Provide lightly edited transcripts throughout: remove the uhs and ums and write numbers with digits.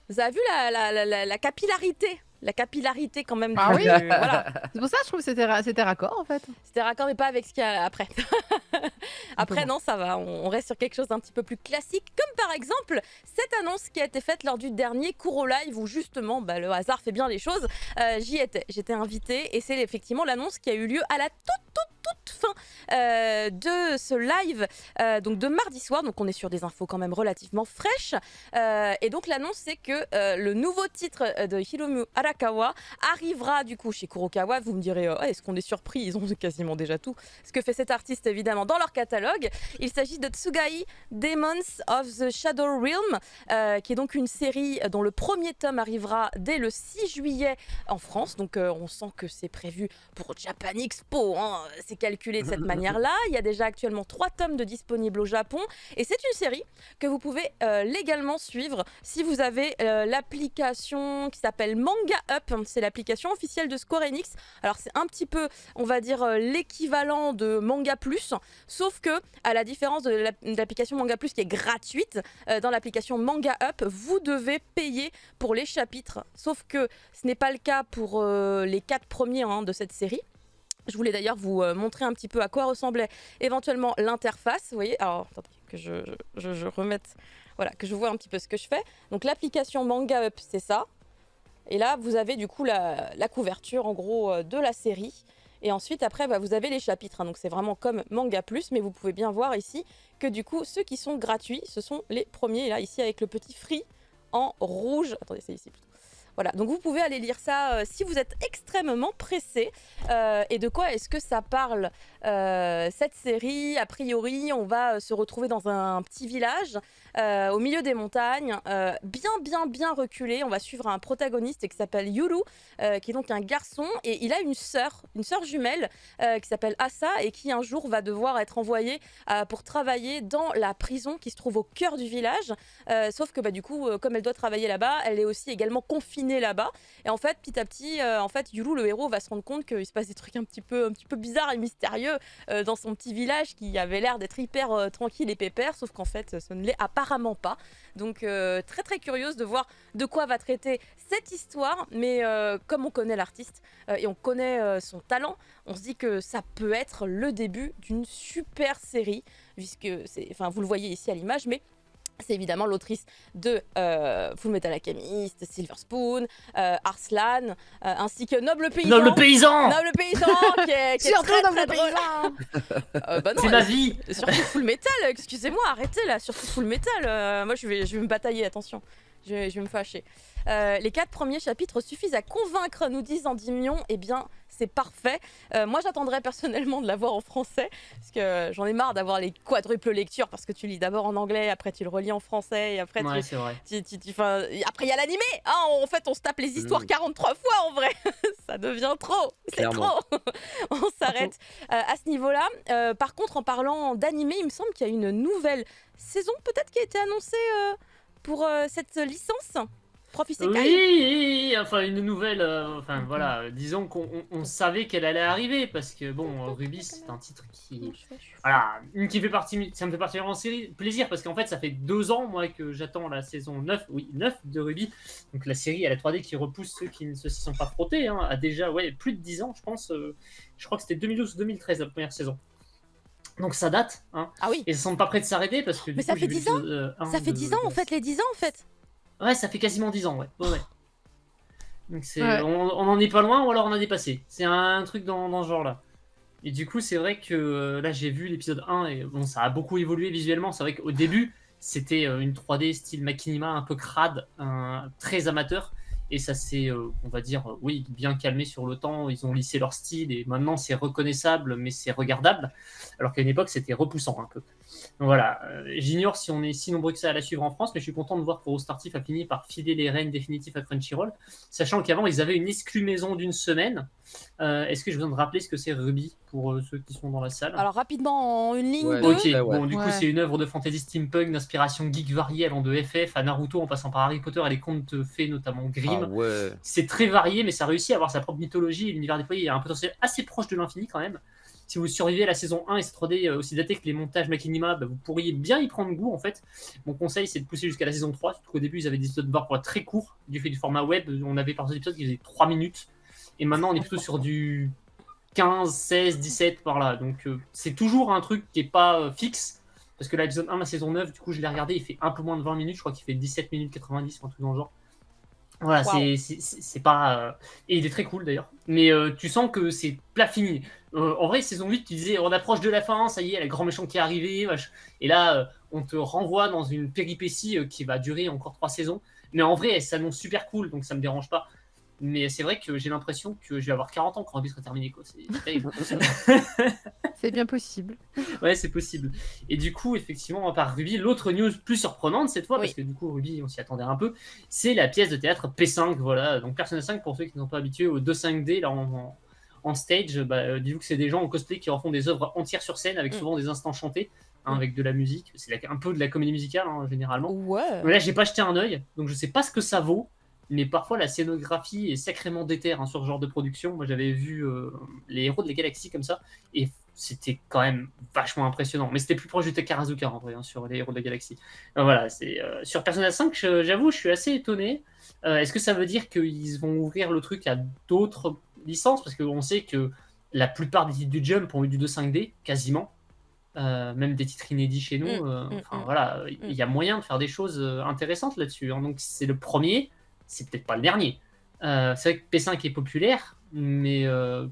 Vous avez vu la capillarité? La capillarité quand même Ah oui. voilà. C'est pour ça que je trouve que c'était raccord en fait. C'était raccord mais pas avec ce qu'il y a après. Après Comment? non, ça va, on reste sur quelque chose d'un petit peu plus classique, comme par exemple cette annonce qui a été faite lors du dernier Kuro Live où justement le hasard fait bien les choses. J'étais invitée et c'est effectivement l'annonce qui a eu lieu à la toute fin de ce live donc de mardi soir, donc on est sur des infos quand même relativement fraîches et donc l'annonce c'est que le nouveau titre de Hiromu Arakawa arrivera du coup chez Kurokawa. Vous me direz est-ce qu'on est surpris, ils ont quasiment déjà tout ce que fait cet artiste évidemment dans leur catalogue. Il s'agit de Tsugai Demons of the Shadow Realm qui est donc une série dont le premier tome arrivera dès le 6 juillet en France, donc on sent que c'est prévu pour Japan Expo, hein. C'est calculé de cette manière-là. Il y a déjà actuellement 3 tomes de disponibles au Japon et c'est une série que vous pouvez légalement suivre si vous avez l'application qui s'appelle Manga Up. C'est l'application officielle de Square Enix. Alors c'est un petit peu, on va dire, l'équivalent de Manga Plus, sauf que à la différence de l'application Manga Plus qui est gratuite, dans l'application Manga Up, vous devez payer pour les chapitres, sauf que ce n'est pas le cas pour les 4 premiers de cette série. Je voulais d'ailleurs vous montrer un petit peu à quoi ressemblait éventuellement l'interface. Vous voyez, alors attendez que je remette, voilà, que je vois un petit peu ce que je fais. Donc l'application Manga Up, c'est ça. Et là, vous avez du coup la couverture en gros de la série. Et ensuite, après, vous avez les chapitres. Donc c'est vraiment comme Manga Plus, mais vous pouvez bien voir ici que du coup, ceux qui sont gratuits, ce sont les premiers. Là, ici, avec le petit free en rouge. Attendez, c'est ici plutôt. Voilà, donc vous pouvez aller lire ça si vous êtes extrêmement pressé. Et de quoi est-ce que ça parle cette série? A priori, on va se retrouver dans un petit village au milieu des montagnes, bien reculé. On va suivre un protagoniste qui s'appelle Yuru, qui est donc un garçon, et il a une sœur jumelle qui s'appelle Asa, et qui un jour va devoir être envoyée pour travailler dans la prison qui se trouve au cœur du village. Sauf que du coup, comme elle doit travailler là-bas, elle est aussi également confinée là-bas. Et en fait, petit à petit, Yuru, le héros, va se rendre compte qu'il se passe des trucs un petit peu bizarres et mystérieux dans son petit village qui avait l'air d'être hyper tranquille et pépère, sauf qu'en fait, ce ne l'est apparemment pas. Donc, très curieuse de voir de quoi va traiter cette histoire. Mais comme on connaît l'artiste et on connaît son talent, on se dit que ça peut être le début d'une super série, puisque vous le voyez ici à l'image, mais c'est évidemment l'autrice de Fullmetal Alchemist, Silver Spoon, Arslan, ainsi que Noble Paysan. Noble Paysan qui est Surtout très Noble drôle. Non, c'est ma vie. Surtout Fullmetal, excusez-moi, arrêtez là, surtout Fullmetal. Moi je vais me batailler, attention. Je vais me fâcher. Les 4 premiers chapitres suffisent à convaincre, nous disent Endymion. Eh bien, c'est parfait. Moi, j'attendrais personnellement de la voir en français, parce que j'en ai marre d'avoir les quadruples lectures, parce que tu lis d'abord en anglais, après tu le relis en français, et après c'est vrai. après il y a l'animé. En fait, on se tape les histoires 43 fois en vrai. Ça devient trop. C'est Clairement. trop. On s'arrête à ce niveau-là. Par contre, en parlant d'animé, il me semble qu'il y a une nouvelle saison peut-être qui a été annoncée pour cette licence. Prof Isekai. Oui, enfin une nouvelle, voilà, disons qu'on savait qu'elle allait arriver, parce que bon, Ruby c'est un titre qui, voilà, qui fait partie, ça me fait particulièrement plaisir, parce qu'en fait ça fait 2 ans moi que j'attends la saison 9 de Ruby, donc la série à la 3D qui repousse ceux qui ne se sont pas frottés, a déjà plus de 10 ans je pense, je crois que c'était 2012 ou 2013 la première saison. Donc ça date, Ah oui. et ils sont pas prêts de s'arrêter parce que mais ça fait 10 ans. Ça fait 10 ans en fait, les 10 ans en fait. Ouais, ça fait quasiment 10 ans, ouais. Donc Ouais. on en est pas loin, ou alors on a dépassé. C'est un truc dans ce genre-là. Et du coup, c'est vrai que là, j'ai vu l'épisode 1, et bon, ça a beaucoup évolué visuellement. C'est vrai qu'au début, c'était une 3D style Machinima, un peu crade, très amateur. Et ça s'est, on va dire, bien calmé sur le temps. Ils ont lissé leur style, et maintenant, c'est reconnaissable, mais c'est regardable. Alors qu'à une époque, c'était repoussant un peu. Donc voilà, j'ignore si on est si nombreux que ça à la suivre en France, mais je suis content de voir que Startif a fini par filer les rênes définitifs à Crunchyroll, sachant qu'avant ils avaient une exclumaison d'1 semaine. Est-ce que je viens de rappeler ce que c'est Ruby pour ceux qui sont dans la salle? Alors rapidement en une ligne. Ouais, Ok, ouais. bon du coup c'est une œuvre de fantasy steampunk d'inspiration geek variée allant de FF à Naruto en passant par Harry Potter et les contes de fées notamment Grimm. Ah ouais. C'est très varié, mais ça réussit à avoir sa propre mythologie et l'univers déployé est un potentiel assez proche de l'infini quand même. si vous survivez la saison 1 et c'est 3D aussi daté que les montages Machinima, vous pourriez bien y prendre goût en fait. Mon conseil, c'est de pousser jusqu'à la saison 3, surtout qu'au début, ils avaient des épisodes parfois très courts, du fait du format web, on avait par épisodes qui faisaient 3 minutes, et maintenant on est plutôt sur du 15, 16, 17 par là, donc c'est toujours un truc qui est pas fixe. Parce que l'épisode 1, la saison 9, du coup, je l'ai regardé, il fait un peu moins de 20 minutes, je crois qu'il fait 17 minutes 90 ou un truc dans le genre. Voilà, Wow. c'est pas. Et il est très cool d'ailleurs. Mais tu sens que c'est plat fini. En vrai, saison 8, tu disais on approche de la fin, ça y est, le grand méchant qui est arrivé. Et là, on te renvoie dans une péripétie qui va durer encore 3 saisons. Mais en vrai, elle s'annonce super cool, donc ça me dérange pas. Mais c'est vrai que j'ai l'impression que je vais avoir 40 ans quand Ruby sera terminé, quoi. C'est terrible. C'est bien possible. Ouais, c'est possible. Et du coup, effectivement, à part Ruby, l'autre news plus surprenante cette fois, Oui. parce que du coup, Ruby, on s'y attendait un peu, c'est la pièce de théâtre P5. Voilà, donc Persona 5, pour ceux qui ne sont pas habitués au 2-5D là, en stage, dis-vous que c'est des gens en cosplay qui refont des œuvres entières sur scène avec souvent des instants chantés, avec de la musique. C'est un peu de la comédie musicale, généralement. Ouais. Mais là, j'ai pas jeté un œil, donc je sais pas ce que ça vaut. Mais parfois, la scénographie est sacrément déterre sur ce genre de production. Moi, j'avais vu les Héros de la Galaxie comme ça, et c'était quand même vachement impressionnant. Mais c'était plus proche du Takarazuka en vrai, sur les Héros de la Galaxie. Voilà, sur Persona 5, j'avoue, je suis assez étonné. Est-ce que ça veut dire qu'ils vont ouvrir le truc à d'autres licences? Parce qu'on sait que la plupart des titres du Jump ont eu du 2.5D, quasiment. Même des titres inédits chez nous. Voilà, il y a moyen de faire des choses intéressantes là-dessus. Donc c'est le premier, c'est peut-être pas le dernier. C'est vrai que P5 est populaire, mais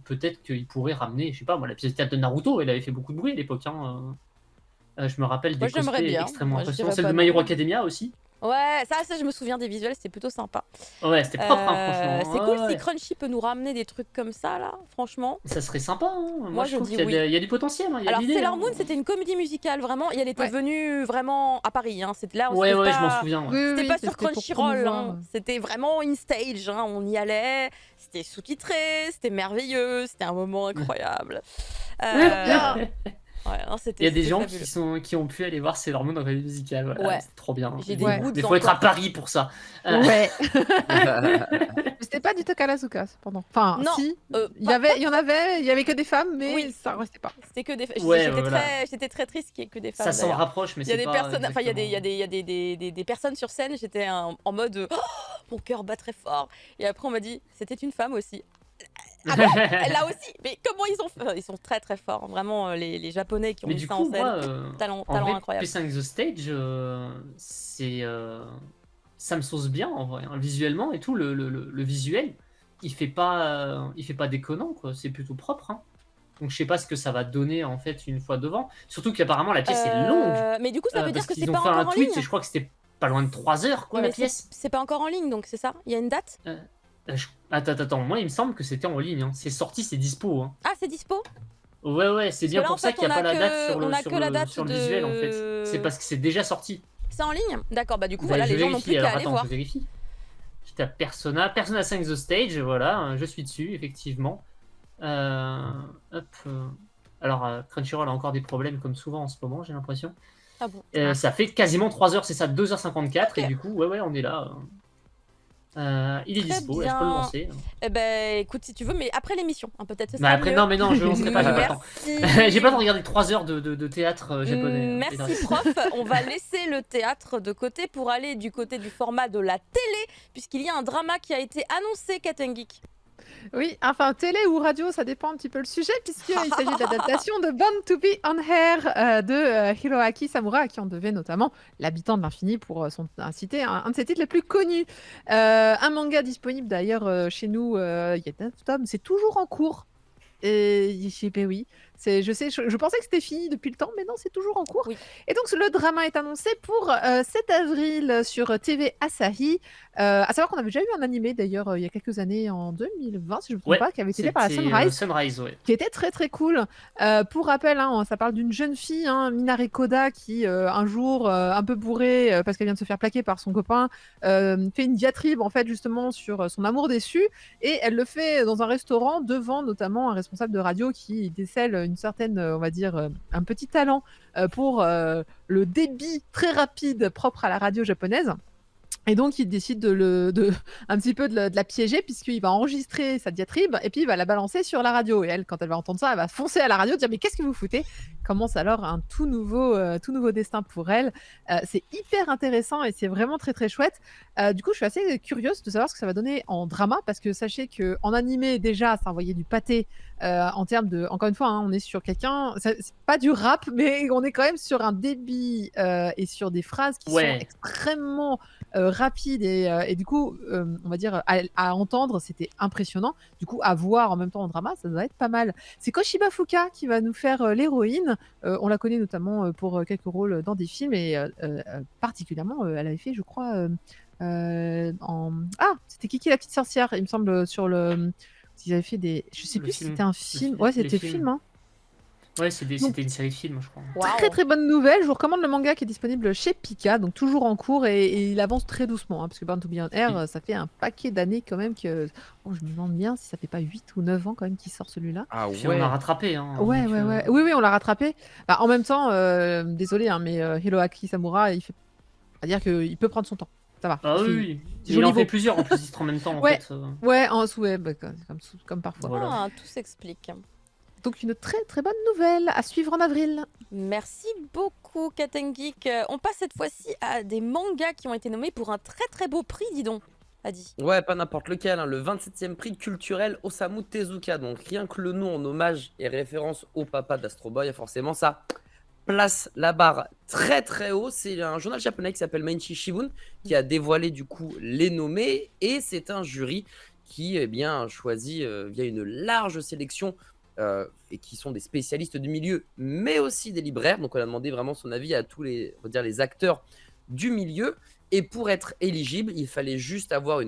peut-être qu'il pourrait ramener, je sais pas moi, la pièce de théâtre de Naruto, elle avait fait beaucoup de bruit à l'époque. Je me rappelle Moi, des j'aimerais cosplays bien. extrêmement Moi, je impressionnants. dirais Celle pas de My non. Hero Academia aussi. Ouais, ça, je me souviens des visuels, c'était plutôt sympa. Ouais, c'était propre, franchement. C'est cool si Ouais. Crunchy peut nous ramener des trucs comme ça, là, franchement. Ça serait sympa. Moi, Moi, je je trouve dis qu'il oui. y a du potentiel. Il y a Alors, de l'idée. Sailor Moon, c'était une comédie musicale, vraiment, et elle était Ouais. venue vraiment à Paris. C'était là, Ouais, c'était je m'en pas... souviens. Ouais. Oui, C'était oui, pas sur c'était pour Crunchyroll, promouvoir. c'était vraiment in stage, on y allait, c'était sous-titré, c'était merveilleux, c'était un moment incroyable. Bien. Ouais, non, Il y a des gens fabuleux. qui ont pu aller voir Sailor Moon dans la musicale. Voilà, Ouais. c'est trop bien. J'ai des Mais gouttes faut être à encore. Paris pour ça. Ouais. Mais c'était pas du Takarazuka, cependant. Enfin, Non, si. Il pas- y en avait, il y avait que des femmes, mais Oui. ça restait pas. C'était que des femmes. Ouais, J'étais voilà. j'étais très triste qu'il y ait que des femmes. Ça s'en d'ailleurs. rapproche, mais Il y a c'est des pas personnes, enfin il y a exactement- des personnes sur scène, j'étais en mode oh, mon cœur bat très fort. Et après on m'a dit c'était une femme aussi. Ah bon, elle l'a aussi. Mais comment ils ont fait? Ils sont très très forts, vraiment les Japonais qui ont Mais mis du ça coup, en scène. moi, Talent en vrai, incroyable. P5 The Stage, ça me sauce bien en vrai, visuellement et tout. Le visuel, il fait pas déconnant, quoi. C'est plutôt propre. Donc je sais pas ce que ça va donner en fait une fois devant. Surtout qu'apparemment la pièce est longue. Mais du coup ça veut dire Parce que c'est qu'ils ont pas fait un encore en tweet ligne. et je crois que c'était pas loin de 3 heures, quoi, Mais la pièce. c'est pas encore en ligne, donc c'est ça? Il y a une date? Attends, moi il me semble que c'était en ligne. C'est sorti, c'est dispo. Ah, c'est dispo? Ouais, c'est Parce bien que là, pour en ça fait, qu'il n'y a on pas a la date que- sur on a que la date sur le de- visuel en fait. C'est parce que c'est déjà sorti. C'est en ligne? D'accord, bah du coup Bah, voilà, je les gens n'ont vérifie, plus qu'à alors, aller attends, voir. je vérifie. Je tape Persona 5 The Stage, voilà, je suis dessus, effectivement. Alors, Crunchyroll a encore des problèmes comme souvent en ce moment, j'ai l'impression. Ah bon. Ça fait quasiment 3 heures, c'est ça, 2h54, Ok. et du coup, ouais, on est là. Il est Très dispo, là, je peux le bien. lancer. Eh ben, écoute, si tu veux, mais après l'émission, peut-être ce Bah, sera après, mieux. non, mais non, je ne lancerai pas, j'ai pas le temps. Merci. J'ai pas le temps de regarder 3 heures de théâtre japonais. Merci prof, on va laisser le théâtre de côté pour aller du côté du format de la télé, puisqu'il y a un drama qui a été annoncé, Captain Geek. Oui, enfin, télé ou radio, ça dépend un petit peu le sujet, puisqu'il s'agit de l'adaptation de Born to be on Air de Hiroaki Samura, à qui on devait notamment L'Habitant de l'Infini pour citer un de ses titres les plus connus. Un manga disponible d'ailleurs chez nous, il y a 9 tomes, c'est toujours en cours. Et ben oui, je pensais que c'était fini depuis le temps, mais non, c'est toujours en cours. Oui. Et donc le drama est annoncé pour 7 avril sur TV Asahi. À savoir qu'on avait déjà eu un animé d'ailleurs il y a quelques années, en 2020, si je ne me trompe pas, qui avait été fait par la Sunrise. Sunrise, ouais. Qui était très très cool. Pour rappel, ça parle d'une jeune fille, Minare Koda, qui un jour, un peu bourrée, parce qu'elle vient de se faire plaquer par son copain, fait une diatribe en fait justement sur son amour déçu, et elle le fait dans un restaurant devant notamment un responsable de radio qui décèle une certaine, on va dire, un petit talent pour le débit très rapide propre à la radio japonaise. Et donc, il décide un petit peu de la piéger, puisqu'il va enregistrer sa diatribe et puis il va la balancer sur la radio. Et elle, quand elle va entendre ça, elle va foncer à la radio, dire mais qu'est-ce que vous foutez? Commence alors un tout nouveau destin pour elle. C'est hyper intéressant et c'est vraiment très très chouette. Du coup, je suis assez curieuse de savoir ce que ça va donner en drama, parce que sachez que en animé déjà, ça envoyait du pâté. En termes de, encore une fois, hein, on est sur quelqu'un, c'est pas du rap, mais on est quand même sur un débit et sur des phrases qui sont Ouais, extrêmement rapide et du coup, on va dire à entendre, c'était impressionnant. Du coup, à voir en même temps en drama, ça doit être pas mal. C'est Koshiba Fuka qui va nous faire, l'héroïne. On la connaît notamment, pour, quelques rôles dans des films et particulièrement, elle avait fait je crois, c'était Kiki la petite sorcière, il me semble, sur le, ils avaient fait des, je sais le plus si film. c'était un film. Ouais, Les c'était film, films. hein. Ouais, Donc c'était une série de films, je crois. très Waouh. très bonne nouvelle, je vous recommande le manga qui est disponible chez Pika, donc toujours en cours et il avance très doucement, hein, parce que Born to Be on Air, Et- ça fait un paquet d'années quand même que, oh, je me demande bien si ça fait pas 8 ou 9 ans quand même qu'il sort celui-là. Ah Puis on a ouais. rattrapé, hein, Ouais, donc, ouais, ouais. Oui, oui, on l'a rattrapé. Bah, en même temps, désolé, hein, mais Hiroaki Samura, il fait, à dire qu'il peut prendre son temps. Ça va. Ah Il oui, fait oui. c'est Il joli en fait beau. plusieurs en plus, il se en même temps en Ouais, fait. ouais, en ouais, bah, comme parfois. Voilà. Ah, tout s'explique. Donc une très très bonne nouvelle à suivre en avril. Merci beaucoup, Katengeek. On passe cette fois-ci à des mangas qui ont été nommés pour un très très beau prix, dis donc, Adi. Ouais, pas n'importe lequel, hein, le 27e prix culturel Osamu Tezuka. Donc rien que le nom en hommage et référence au papa d'Astro Boy, forcément ça place la barre très très haut. C'est un journal japonais qui s'appelle Mainichi Shimbun qui a dévoilé du coup les nommés, et c'est un jury qui bien choisit via une large sélection et qui sont des spécialistes du milieu, mais aussi des libraires. Donc on a demandé vraiment son avis à tous les, on va dire, les acteurs du milieu. Et pour être éligible, il fallait juste avoir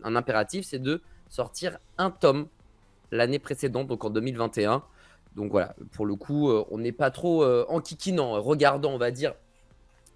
un impératif, c'est de sortir un tome l'année précédente, donc en 2021. Donc voilà, pour le coup, on n'est pas trop enquiquinant, regardant, on va dire,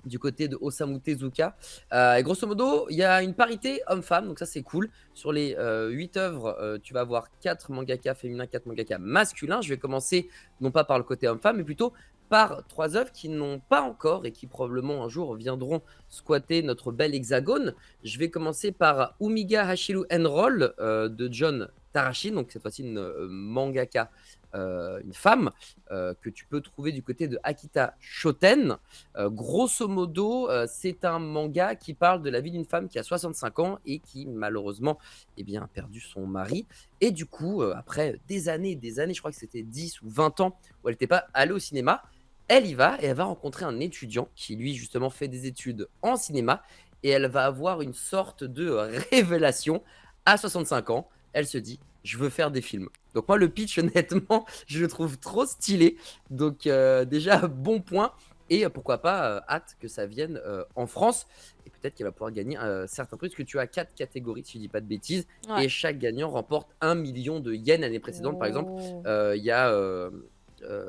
du côté de Osamu Tezuka. Et grosso modo, il y a une parité homme-femme, donc ça c'est cool. Sur les 8 œuvres, tu vas avoir 4 mangaka féminins, 4 mangaka masculins. Je vais commencer non pas par le côté homme-femme, mais plutôt par 3 œuvres qui n'ont pas encore et qui probablement un jour viendront squatter notre bel hexagone. Je vais commencer par Umiga Hashiru Enroll de John Tarashi, donc cette fois-ci une mangaka, une femme, que tu peux trouver du côté de Akita Shoten. Grosso modo, c'est un manga qui parle de la vie d'une femme qui a 65 ans et qui malheureusement a perdu son mari. Et du coup, après des années, je crois que c'était 10 ou 20 ans où elle n'était pas allée au cinéma, elle y va et elle va rencontrer un étudiant qui lui justement fait des études en cinéma, et elle va avoir une sorte de révélation à 65 ans. Elle se dit, je veux faire des films. Donc moi, le pitch, honnêtement, je le trouve trop stylé. Donc déjà, bon point. Et pourquoi pas, hâte que ça vienne en France. Et peut-être qu'elle va pouvoir gagner certains prix, parce que tu as 4 catégories, si je dis pas de bêtises. Ouais. Et chaque gagnant remporte 1 million de yens. L'année précédente, par exemple, Oh. il y a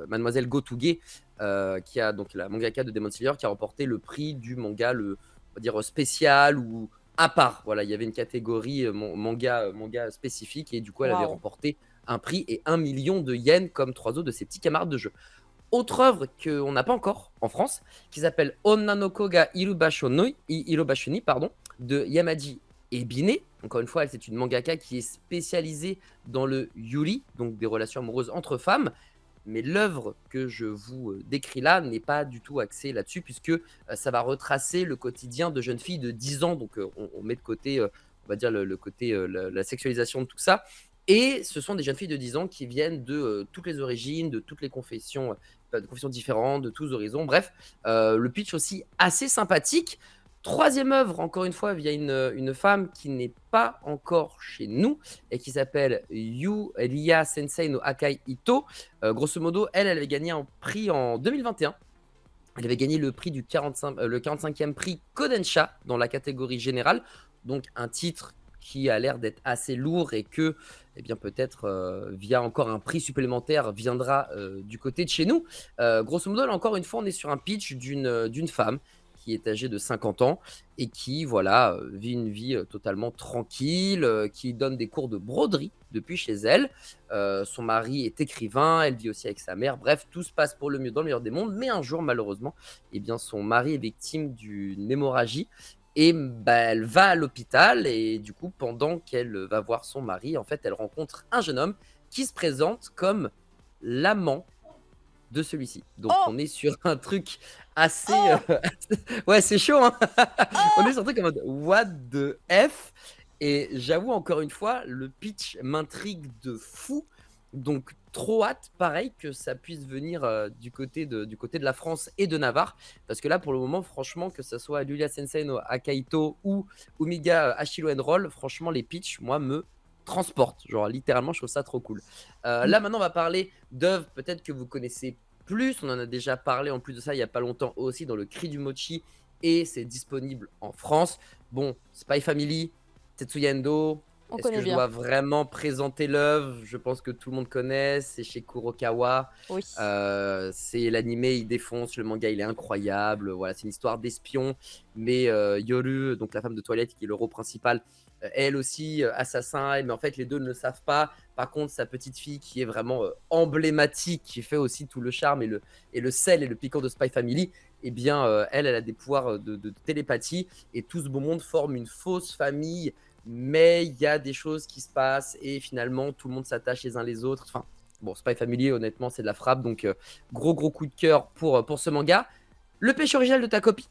Mademoiselle Gotuge, qui a donc la mangaka de Demon Slayer, qui a remporté le prix du manga, on va dire spécial ou à part. Voilà, il y avait une catégorie manga spécifique, et du coup, elle avait Waouh. remporté un prix et 1 million de yens comme 3 autres de ses petits camarades de jeu. Autre œuvre qu'on n'a pas encore en France, qui s'appelle Onnanoko ga Irobashoni, pardon, de Yamaji Ebine. Encore une fois, elle, c'est une mangaka qui est spécialisée dans le yuri, donc des relations amoureuses entre femmes. Mais l'œuvre que je vous décris là n'est pas du tout axée là-dessus, puisque ça va retracer le quotidien de jeunes filles de 10 ans. Donc on met de côté, on va dire, le côté, la sexualisation de tout ça. Et ce sont des jeunes filles de 10 ans qui viennent de toutes les origines, de toutes les confessions, de confessions différentes, de tous horizons. Bref, le pitch aussi assez sympathique. Troisième œuvre, encore une fois, via une femme qui n'est pas encore chez nous et qui s'appelle Yu Ria Sensei no Akai Ito. Grosso modo, elle avait gagné un prix en 2021. Elle avait gagné le prix du 45e prix Kodensha dans la catégorie générale. Donc un titre qui a l'air d'être assez lourd et que, peut-être via encore un prix supplémentaire viendra du côté de chez nous. Grosso modo, là, encore une fois, on est sur un pitch d'une femme qui est âgée de 50 ans et qui, voilà, vit une vie totalement tranquille, qui donne des cours de broderie depuis chez elle. Son mari est écrivain, elle vit aussi avec sa mère. Bref, tout se passe pour le mieux dans le meilleur des mondes. Mais un jour, malheureusement, son mari est victime d'une hémorragie Et bah, elle va à l'hôpital et du coup, pendant qu'elle va voir son mari, en fait, elle rencontre un jeune homme qui se présente comme l'amant de celui-ci. Donc, Oh! on est sur un truc assez... Oh! ouais, c'est chaud, hein. On Oh! est sur un truc en mode what the F. Et j'avoue, encore une fois, le pitch m'intrigue de fou. Donc, trop hâte, pareil, que ça puisse venir du côté de la France et de Navarre. Parce que là, pour le moment, franchement, que ce soit Yuya Sensei no Akaito ou Umiga Hashiro Roll, franchement, les pitchs, moi, me transportent. Genre, littéralement, je trouve ça trop cool. Là, maintenant, on va parler d'œuvres peut-être que vous connaissez plus. On en a déjà parlé en plus de ça il n'y a pas longtemps aussi dans le Cri du Mochi. Et c'est disponible en France. Bon, Spy Family, Tetsuya Endo. On Est-ce connaît que je bien. dois vraiment présenter l'œuvre? Je pense que tout le monde connaît. C'est chez Kurokawa. Oui. C'est l'animé, il défonce. Le manga, il est incroyable. Voilà, c'est une histoire d'espion. Mais Yoru, donc la femme de toilette qui est le rôle principal, elle aussi assassin. Mais en fait, les deux ne le savent pas. Par contre, sa petite fille qui est vraiment emblématique, qui fait aussi tout le charme et le sel et le piquant de Spy Family, eh bien, elle a des pouvoirs de télépathie. Et tout ce beau monde forme une fausse famille. Mais il y a des choses qui se passent et finalement tout le monde s'attache les uns les autres. Enfin, bon, Spy Family, honnêtement, c'est de la frappe. Donc, gros coup de cœur pour ce manga. Le pêche original de ta copie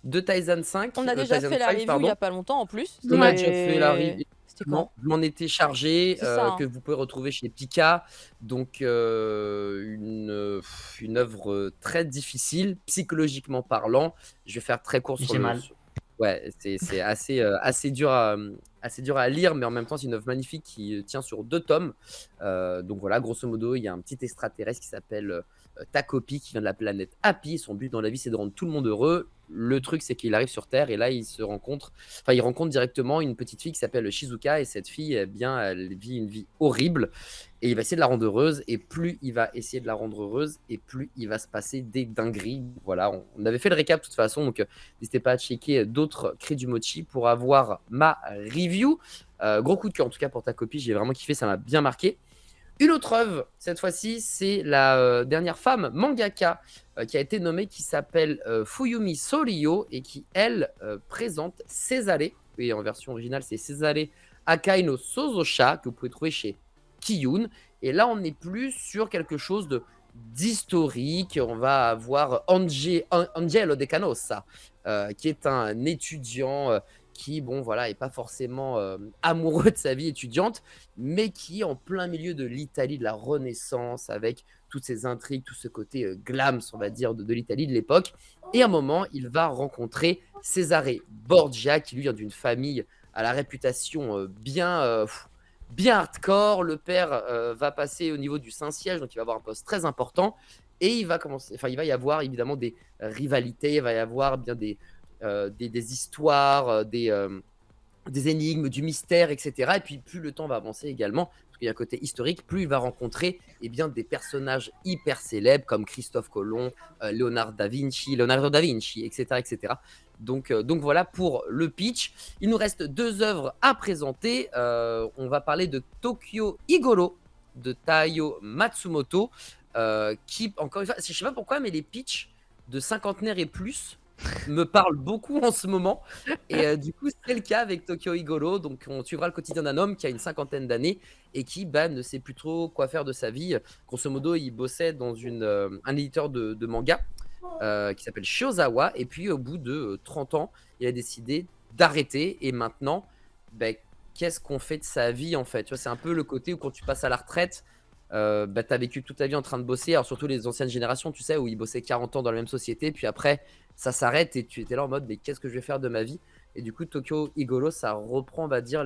de Taizan 5. On a déjà Taizan fait la 5, review il pardon. y a pas longtemps en plus. On a Ouais. déjà fait la review. C'était quand? Je m'en étais chargé, C'est ça, hein. que vous pouvez retrouver chez Pika. Donc, une œuvre très difficile, psychologiquement parlant. Je vais faire très court sur J'ai mal. Ouais, c'est assez dur à lire, mais en même temps, c'est une œuvre magnifique qui tient sur 2 tomes. Donc voilà, grosso modo, il y a un petit extraterrestre qui s'appelle Takopi, qui vient de la planète Happy. Son but dans la vie, c'est de rendre tout le monde heureux. Le truc, c'est qu'il arrive sur Terre et là, il rencontre directement une petite fille qui s'appelle Shizuka. Et cette fille, eh bien, elle vit une vie horrible. Et il va essayer de la rendre heureuse. Et plus il va essayer de la rendre heureuse, et plus il va se passer des dingueries. Voilà, on avait fait le récap de toute façon. Donc, n'hésitez pas à checker d'autres Cris du Mochi pour avoir ma review. Gros coup de cœur en tout cas pour ta copie. J'ai vraiment kiffé, ça m'a bien marqué. Une autre œuvre, cette fois-ci, c'est la dernière femme mangaka qui a été nommée, qui s'appelle Fuyumi Sorio et qui, elle, présente Césare. Et en version originale, c'est Césare Akai no Sozosha, que vous pouvez trouver chez Kiyun. Et là, on n'est plus sur quelque chose d'historique. On va avoir Angelo De Canossa, qui est un étudiant qui, bon, voilà, est pas forcément amoureux de sa vie étudiante, mais qui est en plein milieu de l'Italie de la Renaissance, avec toutes ces intrigues, tout ce côté glams, on va dire, de l'Italie de l'époque. Et à un moment, il va rencontrer Cesare Borgia, qui lui vient d'une famille à la réputation bien hardcore. Le père va passer au niveau du Saint-Siège, donc il va avoir un poste très important. Et il va y avoir évidemment des rivalités, il va y avoir bien des histoires, des énigmes, du mystère, etc. Et puis plus le temps va avancer également, parce qu'il y a un côté historique, plus il va rencontrer des personnages hyper célèbres comme Christophe Colomb, Leonardo da Vinci, etc. etc. Donc voilà pour le pitch. Il nous reste 2 œuvres à présenter. On va parler de Tokyo Igoro de Taiyo Matsumoto, qui, encore une fois, je ne sais pas pourquoi, mais les pitchs de cinquantenaire et plus me parle beaucoup en ce moment. Et du coup, c'est le cas avec Tokyo Igoro. Donc, on suivra le quotidien d'un homme qui a une 50aine d'années et qui ne sait plus trop quoi faire de sa vie. Grosso modo, il bossait dans un éditeur de manga qui s'appelle Shiozawa. Et puis, au bout de 30 ans, il a décidé d'arrêter. Et maintenant, qu'est-ce qu'on fait de sa vie, en fait? Tu vois, c'est un peu le côté où quand tu passes à la retraite, tu as vécu toute ta vie en train de bosser. Alors, surtout les anciennes générations, tu sais, où ils bossaient 40 ans dans la même société. Puis après, ça s'arrête et tu étais là en mode, mais qu'est-ce que je vais faire de ma vie? Et du coup, Tokyo Igoro, ça reprend, on va dire,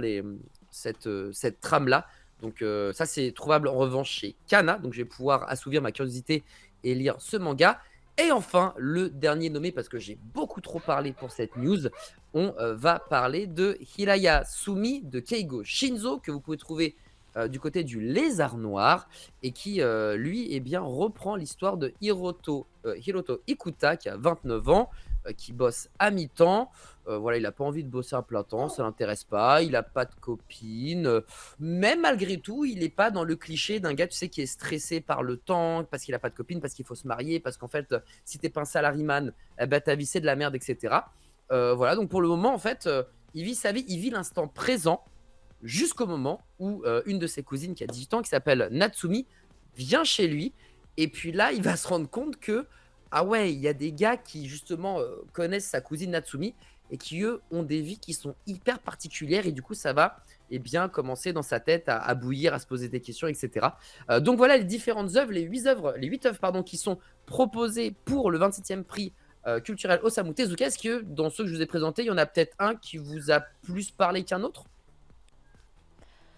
cette trame-là. Donc, ça, c'est trouvable en revanche chez Kana. Donc, je vais pouvoir assouvir ma curiosité et lire ce manga. Et enfin, le dernier nommé, parce que j'ai beaucoup trop parlé pour cette news, on va parler de Hiraya Sumi de Keigo Shinzo, que vous pouvez trouver du côté du Lézard Noir, et qui, lui, reprend l'histoire de Hiroto Ikuta, qui a 29 ans, qui bosse à mi-temps. Voilà, il n'a pas envie de bosser à plein temps, ça ne l'intéresse pas, il n'a pas de copine. Mais malgré tout, il n'est pas dans le cliché d'un gars, tu sais, qui est stressé par le temps, parce qu'il n'a pas de copine, parce qu'il faut se marier, parce qu'en fait, si tu n'es pas un salariman, ta vie c'est de la merde, etc. Voilà, donc pour le moment, en fait, il vit sa vie, il vit l'instant présent jusqu'au moment où une de ses cousines qui a 18 ans, qui s'appelle Natsumi, vient chez lui. Et puis là, il va se rendre compte que, ah ouais, il y a des gars qui justement connaissent sa cousine Natsumi et qui, eux, ont des vies qui sont hyper particulières. Et du coup, ça va commencer dans sa tête à bouillir, à se poser des questions, etc. Donc voilà les différentes œuvres, les 8 œuvres pardon, qui sont proposées pour le 27e prix culturel Osamu Tezuka. Est-ce que dans ceux que je vous ai présentés, il y en a peut-être un qui vous a plus parlé qu'un autre?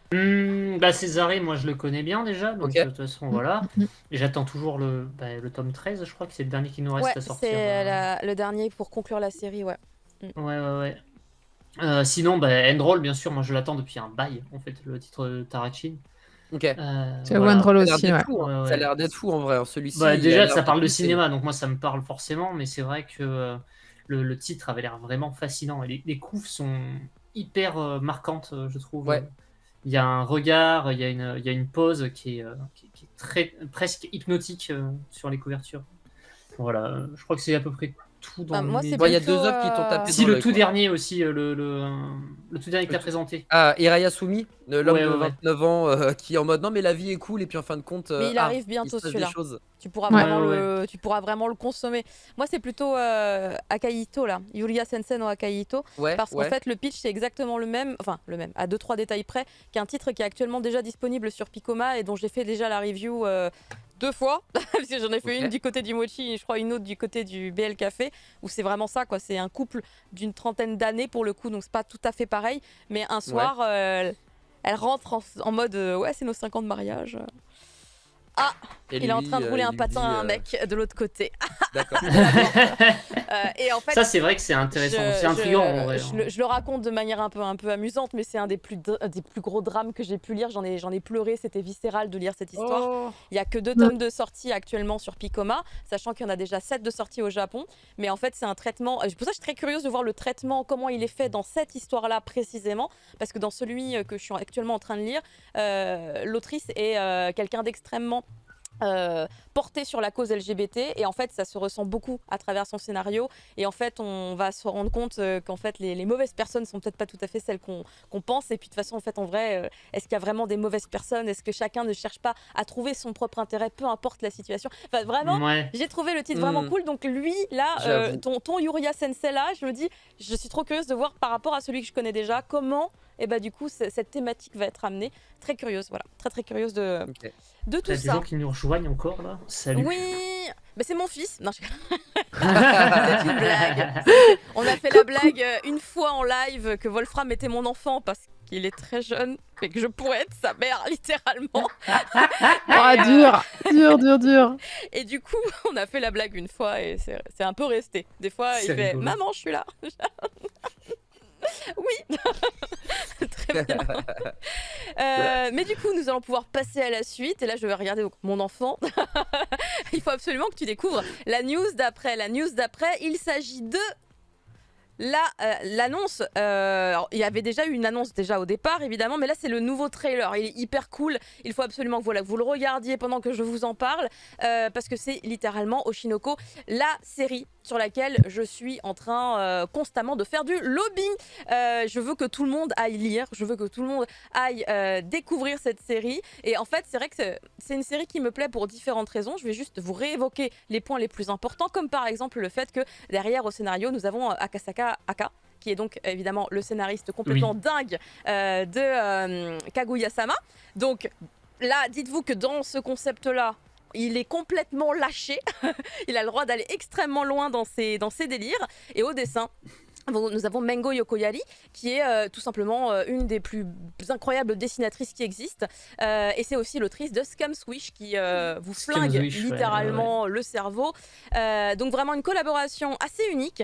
Bah Césarée, moi je le connais bien déjà, donc Ok. de toute façon voilà. Et j'attends toujours le tome 13, je crois que c'est le dernier qui nous reste Ouais, à sortir. c'est le dernier pour conclure la série, ouais. Ouais. Sinon, End-Roll, bien sûr, moi je l'attends depuis un bail, en fait, le titre de Tarachin. Ok. C'est Voilà. One Roll Ça a l'air aussi, d'être ouais. fou, hein. Ouais. Ça a l'air d'être fou en vrai. Celui-ci, Bah, il a déjà, l'air ça parle de pousser. cinéma, donc moi ça me parle forcément, mais c'est vrai que le titre avait l'air vraiment fascinant. Et les couves sont hyper marquantes, je trouve. Ouais. Il y a un regard, il y a une pose qui est très, presque hypnotique sur les couvertures. Voilà, je crois que c'est à peu près tout dans Moi, les... c'est Bon, il y a plutôt, 2 œuvres qui t'ont tapé Si, dans le l'œil, tout quoi. dernier aussi, le tout dernier que t'as tout- présenté. Ah, Hirayasumi, l'homme Ouais, de ouais. 29 ans qui est en mode non mais la vie est cool et puis en fin de compte Mais il arrive bientôt, il se passe des celui-là. choses. Tu pourras, Ouais. vraiment tu pourras vraiment le consommer. Moi, c'est plutôt Akahito, là. Yuria Sensei no Akahito. Ouais, Parce qu'en ouais. fait, le pitch, c'est exactement le même, à 2-3 détails près, qu'un titre qui est actuellement déjà disponible sur Picoma et dont j'ai fait déjà la review 2 fois. Parce que j'en ai fait Ok. une du côté du Mochi et je crois une autre du côté du BL Café, où c'est vraiment ça, quoi. C'est un couple d'une trentaine d'années pour le coup, donc c'est pas tout à fait pareil. Mais un soir, elle rentre en mode ouais, c'est nos 5 ans de mariage. Ah, Et il est en lui, train de rouler un il patin à un dit, mec de l'autre côté. D'accord. Et en fait, Ça, c'est vrai que c'est intéressant, c'est intriguant en vrai. je le raconte de manière un peu amusante, mais c'est un des plus gros drames que j'ai pu lire. J'en ai pleuré, c'était viscéral de lire cette histoire. Oh. Il n'y a que 2 tomes de sortie actuellement sur Picoma, sachant qu'il y en a déjà 7 de sortie au Japon. Mais en fait, c'est un traitement. Pour ça, je suis très curieuse de voir le traitement, comment il est fait dans cette histoire-là précisément. Parce que dans celui que je suis actuellement en train de lire, l'autrice est quelqu'un d'extrêmement porté sur la cause LGBT, et en fait ça se ressent beaucoup à travers son scénario, et en fait on va se rendre compte qu'en fait les mauvaises personnes sont peut-être pas tout à fait celles qu'on pense, et puis de toute façon en fait en vrai est-ce qu'il y a vraiment des mauvaises personnes, est-ce que chacun ne cherche pas à trouver son propre intérêt, peu importe la situation, enfin vraiment Ouais. j'ai trouvé le titre vraiment cool. Donc lui là J'avoue. ton Yuria Sensei là, je me dis, je suis trop curieuse de voir par rapport à celui que je connais déjà comment du coup cette thématique va être amenée. Très curieuse, voilà, très curieuse de Ok. tout T'as des ça. gens qui nous rejoignent encore là. Salut. Oui, mais c'est mon fils. Non, c'est une blague. On a fait la blague une fois en live que Wolfram était mon enfant parce qu'il est très jeune et que je pourrais être sa mère littéralement. Dur. Et du coup, on a fait la blague une fois et c'est un peu resté. Des fois, il C'est fait rigolo. maman, je suis là. Oui. Très bien. Mais du coup, nous allons pouvoir passer à la suite. Et là, je vais regarder donc, mon enfant. Il faut absolument que tu découvres la news d'après. La news d'après, il s'agit de l'annonce. Alors, il y avait déjà eu une annonce déjà au départ, évidemment, mais là, c'est le nouveau trailer. Il est hyper cool. Il faut absolument que vous le regardiez pendant que je vous en parle, parce que c'est littéralement Oshinoko, la série sur laquelle je suis en train constamment de faire du lobbying. Je veux que tout le monde aille lire, je veux que tout le monde aille découvrir cette série. Et en fait, c'est vrai que c'est une série qui me plaît pour différentes raisons. Je vais juste vous réévoquer les points les plus importants, comme par exemple le fait que derrière au scénario, nous avons Akasaka Aka, qui est donc évidemment le scénariste complètement dingue de Kaguya-sama. Donc là, dites-vous que dans ce concept-là, il est complètement lâché. Il a le droit d'aller extrêmement loin dans ses délires. Et au dessin, nous avons Mengo Yokoyari, qui est tout simplement une des plus incroyables dessinatrices qui existent. Et c'est aussi l'autrice de Scam Swish, qui vous flingue littéralement le cerveau. Donc vraiment une collaboration assez unique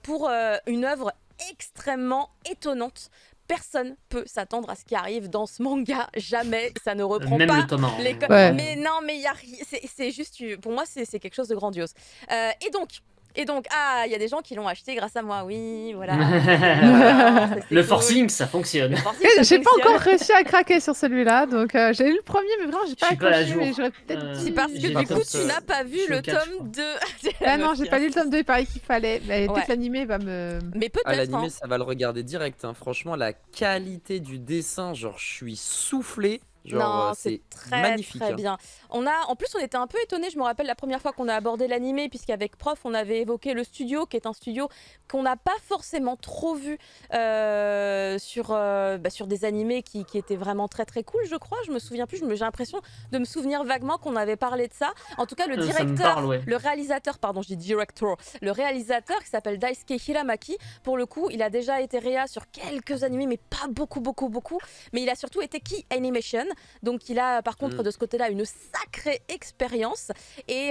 pour une œuvre extrêmement étonnante. Personne peut s'attendre à ce qui arrive dans ce manga, jamais, ça ne reprend Même pas le tome 1. Mais non, mais il y a c'est juste, pour moi c'est quelque chose de grandiose. Et donc Et donc, il y a des gens qui l'ont acheté grâce à moi, oui, voilà. Le forcing, ça fonctionne. Le forcing, ça J'ai pas fonctionne. encore réussi à craquer sur celui-là, donc j'ai eu le premier, mais vraiment j'ai pas suis pas à accroché, jour. mais j'aurais peut-être C'est parce que J'ai du pas coup, fait tu ça. n'as pas vu Je suis le au quatre, je tome crois. 2. Ah non, j'ai pas lu le tome 2, il paraît qu'il fallait. Mais Ouais. peut-être l'animé va me. Mais Ah, peut-être, l'animé, hein. ça va le regarder direct. Hein. Franchement, la qualité du dessin, genre, je suis soufflé. Genre, Non, c'est très magnifique. très hein. bien. En plus, on était un peu étonnés. Je me rappelle la première fois qu'on a abordé l'animé, puisqu'avec Prof, on avait évoqué le studio, qui est un studio qu'on n'a pas forcément trop vu sur des animés qui étaient vraiment très très cool, je crois. Je me souviens plus. J'ai l'impression de me souvenir vaguement qu'on avait parlé de ça. En tout cas, le Ça me directeur, parle, ouais. le réalisateur, pardon, je dis director, le réalisateur qui s'appelle Daisuke Hiramaki. Pour le coup, il a déjà été réa sur quelques animés, mais pas beaucoup. Mais il a surtout été Key Animation. Donc il a par contre de ce côté-là une sacrée expérience. Et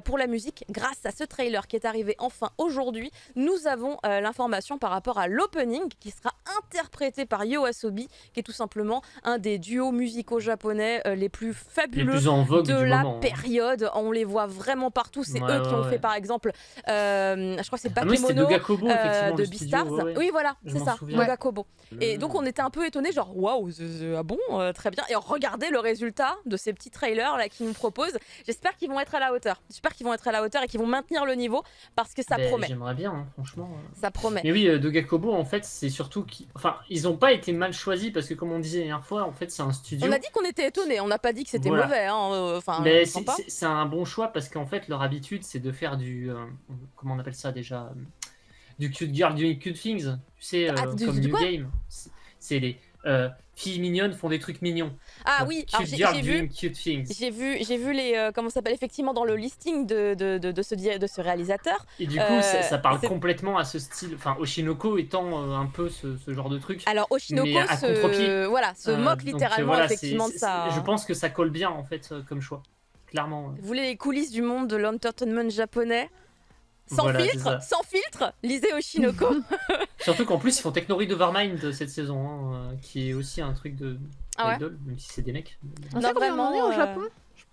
pour la musique, grâce à ce trailer qui est arrivé enfin aujourd'hui, nous avons l'information par rapport à l'opening qui sera interprété par YOASOBI, qui est tout simplement un des duos musicaux japonais les plus Les fabuleux plus en vogue de du la moment. période. On les voit vraiment partout. C'est Ouais, eux qui ont ouais, fait ouais. par exemple, je crois que c'est Ah, moi, c'était Bakemono Dogakobo, effectivement, de le studio. Beastars. Ouais, ouais. Oui, voilà, Je c'est m'en ça, souviens. Doga Kobo. Et Mm. donc on était un peu étonnés, genre waouh, ah bon, très bien. Et regardez le résultat de ces petits trailers là qu'ils nous proposent. J'espère qu'ils vont être à la hauteur. J'espère qu'ils vont être à la hauteur et qu'ils vont maintenir le niveau parce que ça Ben, promet. J'aimerais bien, hein, franchement. Ça promet. Mais oui, Dogakobo, en fait, c'est surtout enfin, ils ont pas été mal choisis parce que, comme on disait la dernière fois, en fait, c'est un studio. On a dit qu'on était étonnés, on n'a pas dit que c'était Voilà. mauvais. Hein, enfin, Mais je sens pas. c'est un bon choix parce qu'en fait, leur habitude, c'est de faire comment on appelle ça déjà du cute girl, du cute things. Tu sais, comme du New quoi Game. C'est les filles mignonnes font des trucs mignons. Ah Donc, oui, cute alors girl j'ai vu. doing cute things. J'ai vu les comment ça s'appelle effectivement dans le listing de ce réalisateur. Et du coup, ça parle c'est- complètement à ce style. Enfin, Oshinoko étant un peu ce genre de truc. Alors Oshinoko Mais à contre-pied. se moque Donc, littéralement voilà, effectivement de ça. Je hein. pense que ça colle bien en fait comme choix. Clairement. Vous voulez les coulisses du monde de l'entertainment japonais sans Voilà, c'est filtre, ça. sans filtre, lisez Oshinoko. Surtout qu'en plus, ils font Technorid Overmind cette saison, hein, qui est aussi un truc de Ah ouais idol, même si c'est des mecs. On Non, sait combien on en est au vraiment, Japon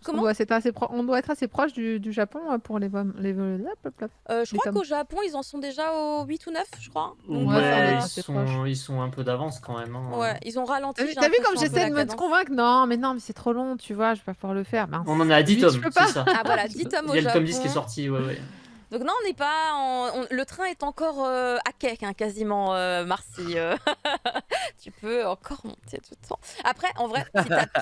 comment on doit être assez proche du Japon pour les Je Les crois tomes. qu'au Japon, ils en sont déjà au 8 ou 9, je crois. Donc, Ouais, ça, on est Ouais, assez proche. ils sont un peu d'avance quand même. Hein. ouais, ils ont ralenti. j'ai T'as vu comme l'impression, un peu j'essaie la de me cadence. convaincre? Non, mais c'est trop long, tu vois, je vais pas pouvoir le faire. Mince. On en a 10 Vite, tomes, je peux c'est pas. ça. Ah voilà, 10 tomes Il au y a le Japon. tome 10 qui est sorti, ouais. Donc non, on n'est pas... le train est encore à quai, hein, quasiment, Marcy. Tu peux encore monter tout le temps. Après, en vrai,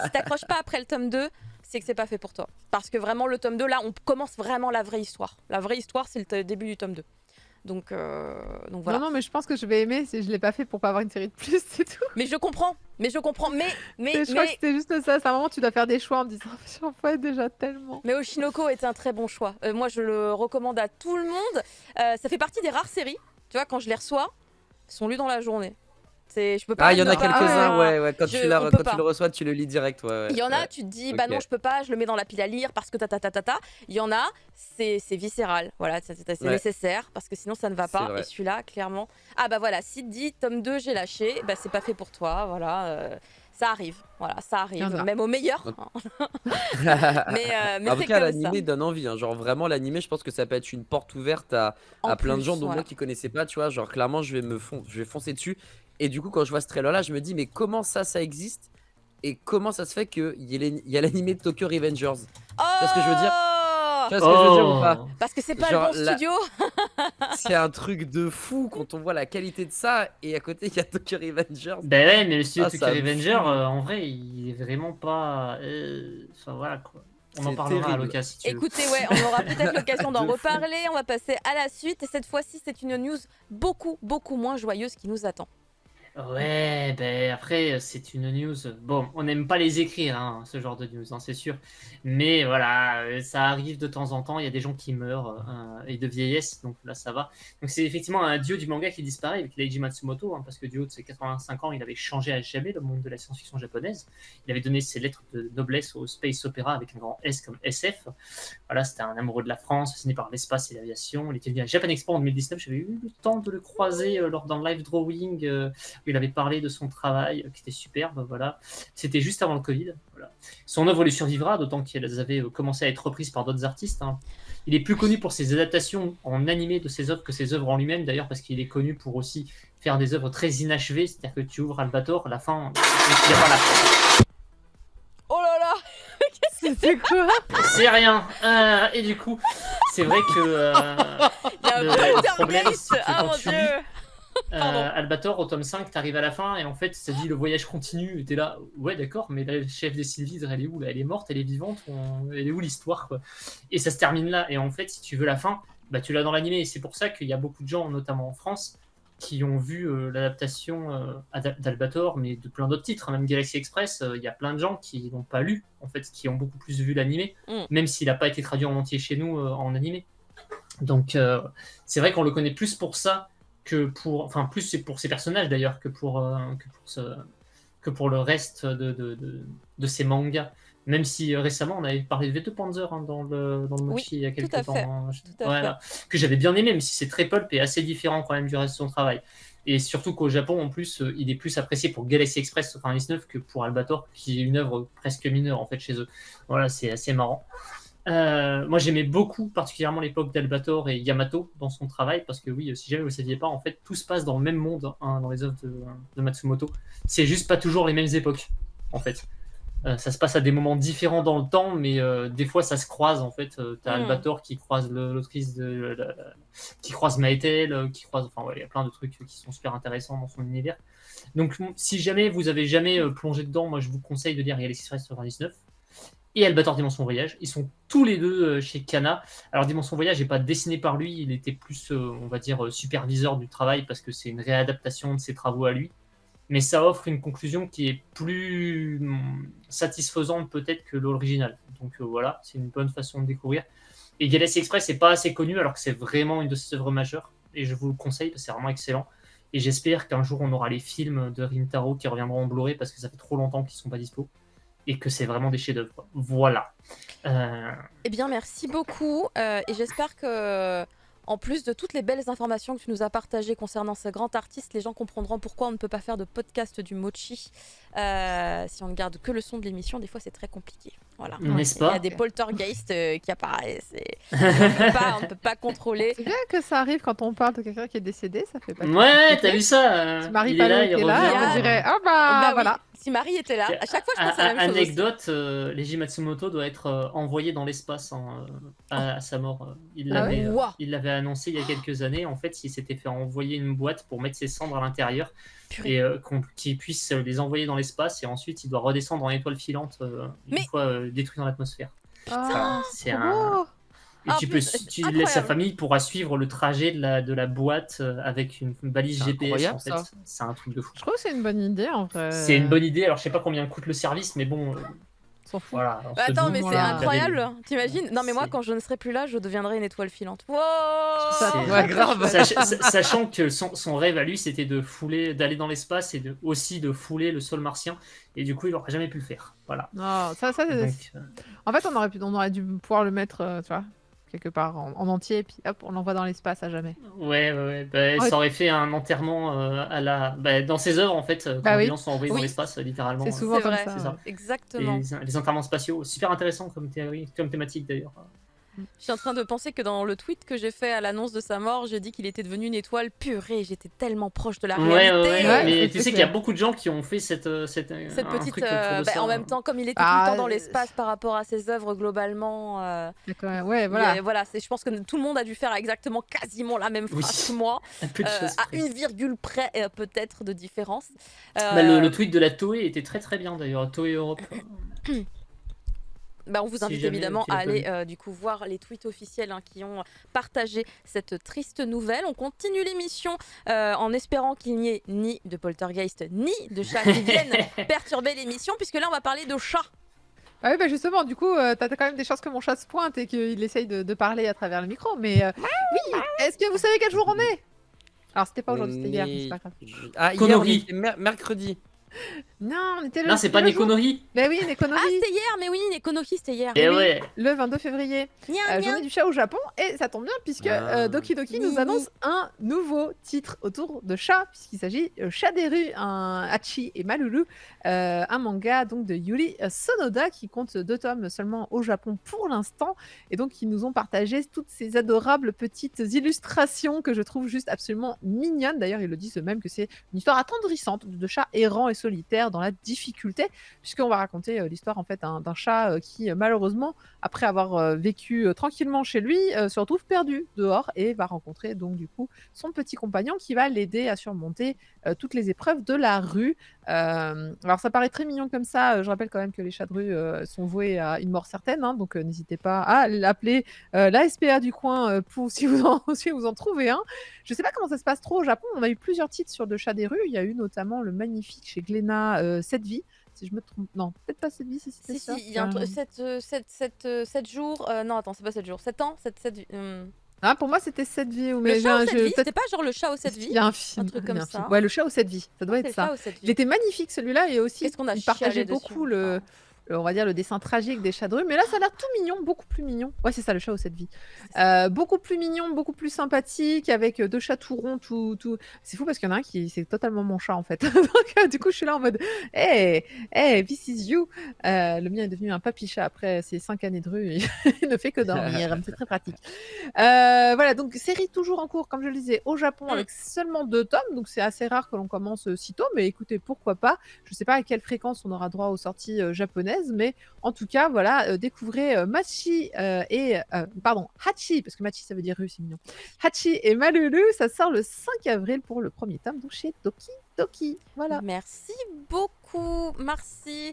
si t'accroches pas après le tome 2, c'est que c'est pas fait pour toi. Parce que vraiment, le tome 2, là, on commence vraiment la vraie histoire. La vraie histoire, c'est le début du tome 2. Donc voilà. Non, mais je pense que je vais aimer. Je l'ai pas fait pour pas avoir une série de plus, c'est tout. Mais je comprends. Mais Je crois que c'était juste ça. C'est un moment où tu dois faire des choix en me disant j'en fais déjà tellement. Mais Oshinoko est un très bon choix. Moi, je le recommande à tout le monde. Ça fait partie des rares séries. Tu vois, quand je les reçois, ils sont lus dans la journée. Je peux pas. Ah, il y en a ne pas- quelques-uns, ouais. ouais. Quand, Je- tu, on peut quand pas. tu le reçois, tu le lis direct, ouais. Il y en a, ouais. tu te dis, bah Ok. non, je peux pas, je le mets dans la pile à lire parce que ta. Il y en a, c'est viscéral. Voilà, c'est Ouais. nécessaire parce que sinon ça ne va C'est pas. vrai. Et celui-là, clairement. Ah bah voilà, si te dit tome 2, j'ai lâché, bah c'est pas fait pour toi. Voilà, ça arrive. Voilà, ça Il y en arrive. a. Même au meilleur. Donc- mais En tout c'est cas, comme ça. l'animé donne envie. Hein. Genre, vraiment, l'animé, je pense que ça peut être une porte ouverte à En plein de plus, gens, dont voilà. moi qui connaissaient pas, tu vois. Genre, clairement, je vais foncer dessus. Et du coup, quand je vois ce trailer-là, je me dis, mais comment ça existe? Et comment ça se fait qu'il y a l'animé de Tokyo Revengers? Oh ce que je veux dire Tu vois ce que je veux dire ou pas? Parce que c'est pas Genre, le bon studio. C'est un truc de fou quand on voit la qualité de ça. Et à côté, il y a Tokyo Revengers. Ben ouais, mais le studio Ah, Tokyo ça me Revenger, fume. en vrai, il est vraiment pas. Enfin voilà quoi. On en C'est parlera à terrible. l'occasion si tu veux. Écoutez, ouais, on aura peut-être l'occasion d'en De fou. reparler. On va passer à la suite. Et cette fois-ci, c'est une news beaucoup moins joyeuse qui nous attend. Ouais, ben après, c'est une news. Bon, on n'aime pas les écrire, hein, ce genre de news, hein, c'est sûr. Mais voilà, ça arrive de temps en temps. Il y a des gens qui meurent et de vieillesse, donc là, ça va. Donc, c'est effectivement un dieu du manga qui disparaît avec Leiji Matsumoto, hein, parce que du haut de ses 85 ans, il avait changé à jamais le monde de la science-fiction japonaise. Il avait donné ses lettres de noblesse au space opéra avec un grand S comme SF. Voilà, c'était un amoureux de la France, fasciné par l'espace et l'aviation. Il était venu à Japan Expo en 2019. J'avais eu le temps de le croiser lors d'un live drawing. Il il avait parlé de son travail qui était superbe, voilà. C'était juste avant le Covid. Voilà. Son œuvre lui survivra, d'autant qu'elles avaient commencé à être reprises par d'autres artistes. Hein. Il est plus connu pour ses adaptations en animé de ses œuvres que ses œuvres en lui-même, d'ailleurs, parce qu'il est connu pour aussi faire des œuvres très inachevées, c'est-à-dire que tu ouvres Albator, la fin, il n'y a pas la fin. Oh là là. C'était quoi? C'est rien. Et du coup, c'est vrai que Il y a un le problème, poltergeist. c'est que Ah quand mon tu dieu. lis Pardon. Albator au tome 5, t'arrives à la fin et en fait, ça dit le voyage continue. Et t'es là, ouais, d'accord, mais la chef des Sylvidres, elle est où là? Elle est morte, elle est vivante, elle est où l'histoire quoi? Et ça se termine là. Et en fait, si tu veux la fin, bah tu l'as dans l'animé. Et c'est pour ça qu'il y a beaucoup de gens, notamment en France, qui ont vu l'adaptation d'Albator, mais de plein d'autres titres, hein, même Galaxy Express. Il y a plein de gens qui n'ont pas lu, en fait, qui ont beaucoup plus vu l'animé, même s'il n'a pas été traduit en entier chez nous en animé. Donc, c'est vrai qu'on le connaît plus pour ça que pour, enfin, plus c'est pour ses personnages d'ailleurs que pour le reste de ses mangas. Même si récemment on avait parlé de V2 Panzer hein, dans le Mochi il y a quelques tout à temps. fait. Hein, Tout à voilà, que j'avais bien aimé, même si c'est très pulp et assez différent quand même du reste de son travail. Et surtout qu'au Japon, en plus, il est plus apprécié pour Galaxy Express 99 que pour Albator, qui est une œuvre presque mineure en fait chez eux. Voilà, c'est assez marrant. Moi j'aimais beaucoup particulièrement l'époque d'Albator et Yamato dans son travail parce que oui, si jamais vous ne saviez pas, en fait tout se passe dans le même monde hein, dans les œuvres de Matsumoto. C'est juste pas toujours les mêmes époques en fait. Ça se passe à des moments différents dans le temps, mais des fois ça se croise en fait. T'as Albator qui croise l'autrice qui croise Maëtel, qui croise. Enfin, ouais, il y a plein de trucs qui sont super intéressants dans son univers. Donc, si jamais vous avez jamais plongé dedans, moi je vous conseille de lire Galaxy Express 99 et Albator Dimension Voyage. Ils sont tous les deux chez Kana. Alors, Dimension Voyage n'est pas dessiné par lui, il était plus, on va dire, superviseur du travail parce que c'est une réadaptation de ses travaux à lui. Mais ça offre une conclusion qui est plus satisfaisante peut-être que l'original. Donc voilà, c'est une bonne façon de découvrir. Et Galaxy Express n'est pas assez connu alors que c'est vraiment une de ses œuvres majeures. Et je vous le conseille parce que c'est vraiment excellent. Et j'espère qu'un jour on aura les films de Rintaro qui reviendront en Blu-ray parce que ça fait trop longtemps qu'ils ne sont pas dispo. Et que c'est vraiment des chefs-d'œuvre. Voilà. Eh bien, merci beaucoup. Et j'espère que, en plus de toutes les belles informations que tu nous as partagées concernant ce grand artiste, les gens comprendront pourquoi on ne peut pas faire de podcast du mochi. Si on ne garde que le son de l'émission, des fois c'est très compliqué. Voilà. N'est-ce Il y pas? a des poltergeists qui apparaissent. On ne peut pas contrôler. C'est bien que ça arrive quand on parle de quelqu'un qui est décédé, ça fait pas. Ouais, t'as vu ça Si Marie il est là, Palot il était là, revient. on dirait ah bah, Bah oui, voilà. si Marie était là, à chaque fois je pense à la même chose. Anecdote, Leiji Matsumoto doit être envoyé dans l'espace hein, à sa mort. Il Ah l'avait ouais il l'avait annoncé il y a quelques années. En fait, il s'était fait envoyer une boîte pour mettre ses cendres à l'intérieur Purée. et qu'il puisse les envoyer dans l'espace. Et ensuite, il doit redescendre en étoile filante une Mais- fois détruit dans l'atmosphère. Ah, C'est trop un... beau. Et En tu plus, peux, c'est tu incroyable. sa famille pourra suivre le trajet de la boîte avec une balise C'est GPS. incroyable, En fait, ça. c'est un truc de fou. Je trouve que c'est une bonne idée en vrai. C'est une bonne idée. Alors, je sais pas combien coûte le service, mais bon, On s'en fout. voilà. on Bah se attends, doute mais que c'est vous incroyable, avez t'imagines? Non, mais moi, C'est- quand je ne serai plus là, je deviendrai une étoile filante. Wow Ça, C'est- Ouais, grave. Sachant que son rêve à lui, c'était d'aller dans l'espace et aussi de fouler le sol martien. Et du coup, il n'aurait jamais pu le faire. Voilà. Non, ça, Donc, en fait, on aurait dû pouvoir le mettre, tu vois, quelque part en entier, et puis hop, on l'envoie dans l'espace à jamais. ouais. Bah, Ouais. ça aurait fait un enterrement dans ses œuvres, en fait, quand Bah oui. les gens sont envoyés Oui. dans l'espace, littéralement. C'est souvent C'est comme vrai. ça. C'est ça. Exactement. Les enterrements spatiaux, super intéressant comme théorie, comme thématique d'ailleurs. Je suis en train de penser que dans le tweet que j'ai fait à l'annonce de sa mort, j'ai dit qu'il était devenu une étoile purée. J'étais tellement proche de la réalité. Ouais, mais c'est tu sais clair. qu'il y a beaucoup de gens qui ont fait cette Cette un petite, truc autour de ça. en même temps, comme il était tout Ah, le temps dans l'espace par rapport à ses œuvres globalement, D'accord, ouais, voilà. je pense que tout le monde a dû faire exactement quasiment la même Oui. phrase que moi, un peu de choses à près. une virgule près peut-être de différence. Bah, le tweet de la Toei était très très bien d'ailleurs, Toei Europe. Bah, on vous Si invite jamais évidemment tu l'as à pas aller du coup voir les tweets officiels qui ont partagé cette triste nouvelle. On continue l'émission en espérant qu'il n'y ait ni de poltergeist ni de chats qui viennent perturber l'émission, puisque là on va parler de chats. Ah oui, bah justement, du coup, t'as quand même des chances que mon chat se pointe et qu'il essaye de parler à travers le micro. Mais oui, est-ce que vous savez quel jour on est? Alors, c'était pas aujourd'hui, c'était hier, mais c'est pas grave. Ah, hier, on Connerie. était mercredi. Non, on était Non, c'est pas le jour. Nekonori. Mais oui, Ah, Nekonori, c'était hier, mais oui, Nekonoki, c'était hier. Et oui. ouais. le 22 février. Nia, nia. Journée du chat au Japon. Et ça tombe bien puisque Ah. Doki Doki Ni, nous annonce un nouveau titre autour de chat, puisqu'il s'agit Chat des rues, un Hachi et Malulu, un manga donc de Yuri Sonoda qui compte 2 tomes seulement au Japon pour l'instant. Et donc, ils nous ont partagé toutes ces adorables petites illustrations que je trouve juste absolument mignonnes. D'ailleurs, ils le disent eux-mêmes que c'est une histoire attendrissante de chat errant et solitaire dans la difficulté, puisqu'on va raconter l'histoire en fait d'un chat qui malheureusement, après avoir vécu tranquillement chez lui, se retrouve perdu dehors et va rencontrer donc du coup son petit compagnon qui va l'aider à surmonter toutes les épreuves de la rue. Alors ça paraît très mignon comme ça, je rappelle quand même que les chats de rue sont voués à une mort certaine, hein, donc n'hésitez pas à l'appeler la SPA du coin pour si vous en trouvez un. Je sais pas comment ça se passe trop au Japon, on a eu plusieurs titres sur le chat des rues, il y a eu notamment le magnifique chez Glénat, 7 vies, si je me trompe. Non, peut-être pas 7 vies, si c'était Si, ça. si, il y a 7 jours. Non, attends, c'est pas 7 jours. 7 ans 7. Ah, pour moi, c'était 7 vies. Le Mais chat aux 7 vies, peut-être c'était pas genre le chat aux 7 il vies? y a un film. truc il y comme a un film. ça. Ouais, le chat aux 7 vies. Ça doit C'est être le ça. chat aux 7 Il vies. était magnifique celui-là et aussi Qu'est-ce qu'on a il chialé partageait dessus. beaucoup on va dire le dessin tragique des chats de rue. Mais là, ça a l'air tout mignon, beaucoup plus mignon. Ouais, c'est ça, le chat aux 7 vies. Beaucoup plus mignon, beaucoup plus sympathique, avec 2 chats tout ronds, tout. C'est fou parce qu'il y en a un qui c'est totalement mon chat en fait. Donc du coup, je suis là en mode, hey, this is you. Le mien est devenu un papy chat après ses 5 années de rue. Il ne fait que dormir. C'est très pratique. Voilà, donc série toujours en cours, comme je le disais, au Japon avec seulement 2 tomes. Donc c'est assez rare que l'on commence si tôt, mais écoutez, pourquoi pas. Je ne sais pas à quelle fréquence on aura droit aux sorties japonaises, mais en tout cas, voilà, découvrez Machi Hachi, parce que Machi ça veut dire rue, c'est mignon. Hachi et Malulu, ça sort le 5 avril pour le premier tome, donc chez Doki Doki. Voilà. Merci beaucoup, merci.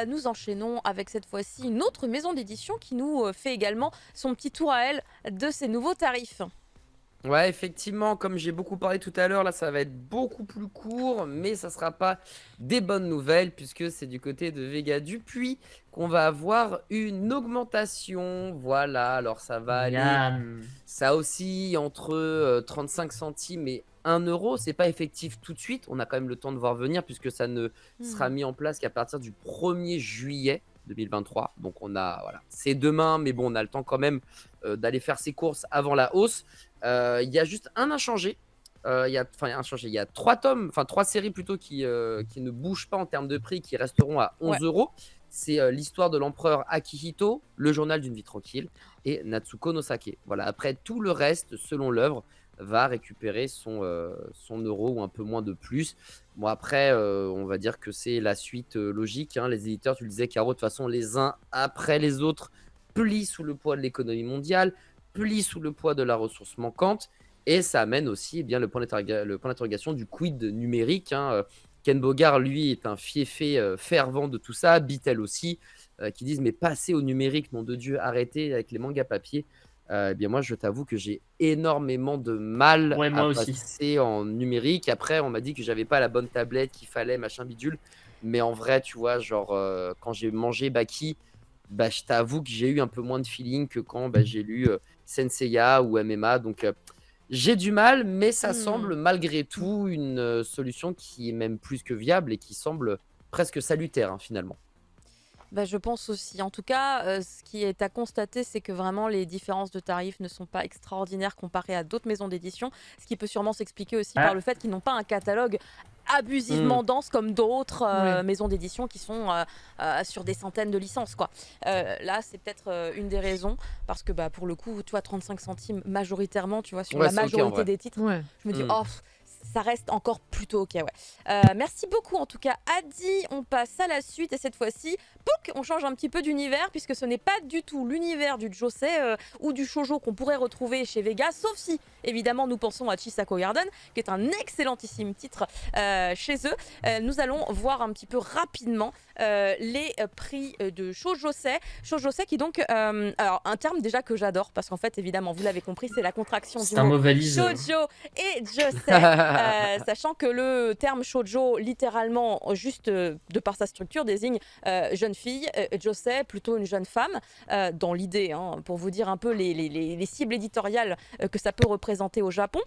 Nous enchaînons avec cette fois-ci une autre maison d'édition qui nous fait également son petit tour à elle de ses nouveaux tarifs. Ouais, effectivement, comme j'ai beaucoup parlé tout à l'heure, là, ça va être beaucoup plus court, mais ça sera pas des bonnes nouvelles, puisque c'est du côté de Vega Dupuis qu'on va avoir une augmentation. Voilà, alors ça va aller, Miam. ça oscille entre 35 centimes et 1 euro. C'est pas effectif tout de suite, on a quand même le temps de voir venir, puisque ça ne sera mis en place qu'à partir du 1er juillet 2023. Donc voilà, c'est demain, mais bon, on a le temps quand même d'aller faire ses courses avant la hausse. Il y a juste un inchangé. Il y a 3 tomes, enfin 3 séries plutôt qui ne bougent pas en termes de prix, qui resteront à 11 euros. C'est l'histoire de l'empereur Akihito, le journal d'une vie tranquille, et Natsuko no Sake. Voilà, après tout le reste, selon l'œuvre, va récupérer son euro ou un peu moins de plus. Bon, après, on va dire que c'est la suite logique, hein. Les éditeurs, tu le disais, Caro, de toute façon, les uns après les autres plient sous le poids de l'économie mondiale, plient sous le poids de la ressource manquante, et ça amène aussi bien le point d'interrogation du quid numérique, hein. Ken Bogard, lui, est un fiefé fervent de tout ça, Bitel aussi, qui disent mais passez au numérique, nom de Dieu, arrêtez avec les mangas papier. Eh bien moi, je t'avoue que j'ai énormément de mal Ouais, moi à aussi. passer en numérique. Après, on m'a dit que j'avais pas la bonne tablette qu'il fallait, machin bidule. Mais en vrai, tu vois, genre, quand j'ai mangé Baki, bah, je t'avoue que j'ai eu un peu moins de feeling que quand j'ai lu Senseiya ou MMA. Donc, j'ai du mal, mais ça semble malgré tout une solution qui est même plus que viable et qui semble presque salutaire, hein, finalement. Bah, je pense aussi. En tout cas, ce qui est à constater, c'est que vraiment les différences de tarifs ne sont pas extraordinaires comparées à d'autres maisons d'édition, ce qui peut sûrement s'expliquer aussi par le fait qu'ils n'ont pas un catalogue abusivement dense comme d'autres maisons d'édition qui sont sur des centaines de licences, quoi. Là, c'est peut-être une des raisons, parce que bah, pour le coup, tu vois, 35 centimes majoritairement, tu vois, sur la majorité des titres, je me dis, oh, ça reste encore plutôt ok, ouais. Merci beaucoup en tout cas, Adi. On passe à la suite et cette fois-ci, pouc, on change un petit peu d'univers puisque ce n'est pas du tout l'univers du josei ou du shoujo qu'on pourrait retrouver chez Vega, sauf si évidemment nous pensons à Chisako Garden, qui est un excellentissime titre chez eux. Nous allons voir un petit peu rapidement les prix de Shojosei. Shojosei qui donc, alors un terme déjà que j'adore parce qu'en fait évidemment vous l'avez compris, c'est la contraction du mot shoujo et josei. Sachant que le terme shoujo, littéralement, juste de par sa structure, désigne jeune fille, josei, plutôt une jeune femme, dans l'idée, hein, pour vous dire un peu les cibles éditoriales que ça peut représenter au Japon.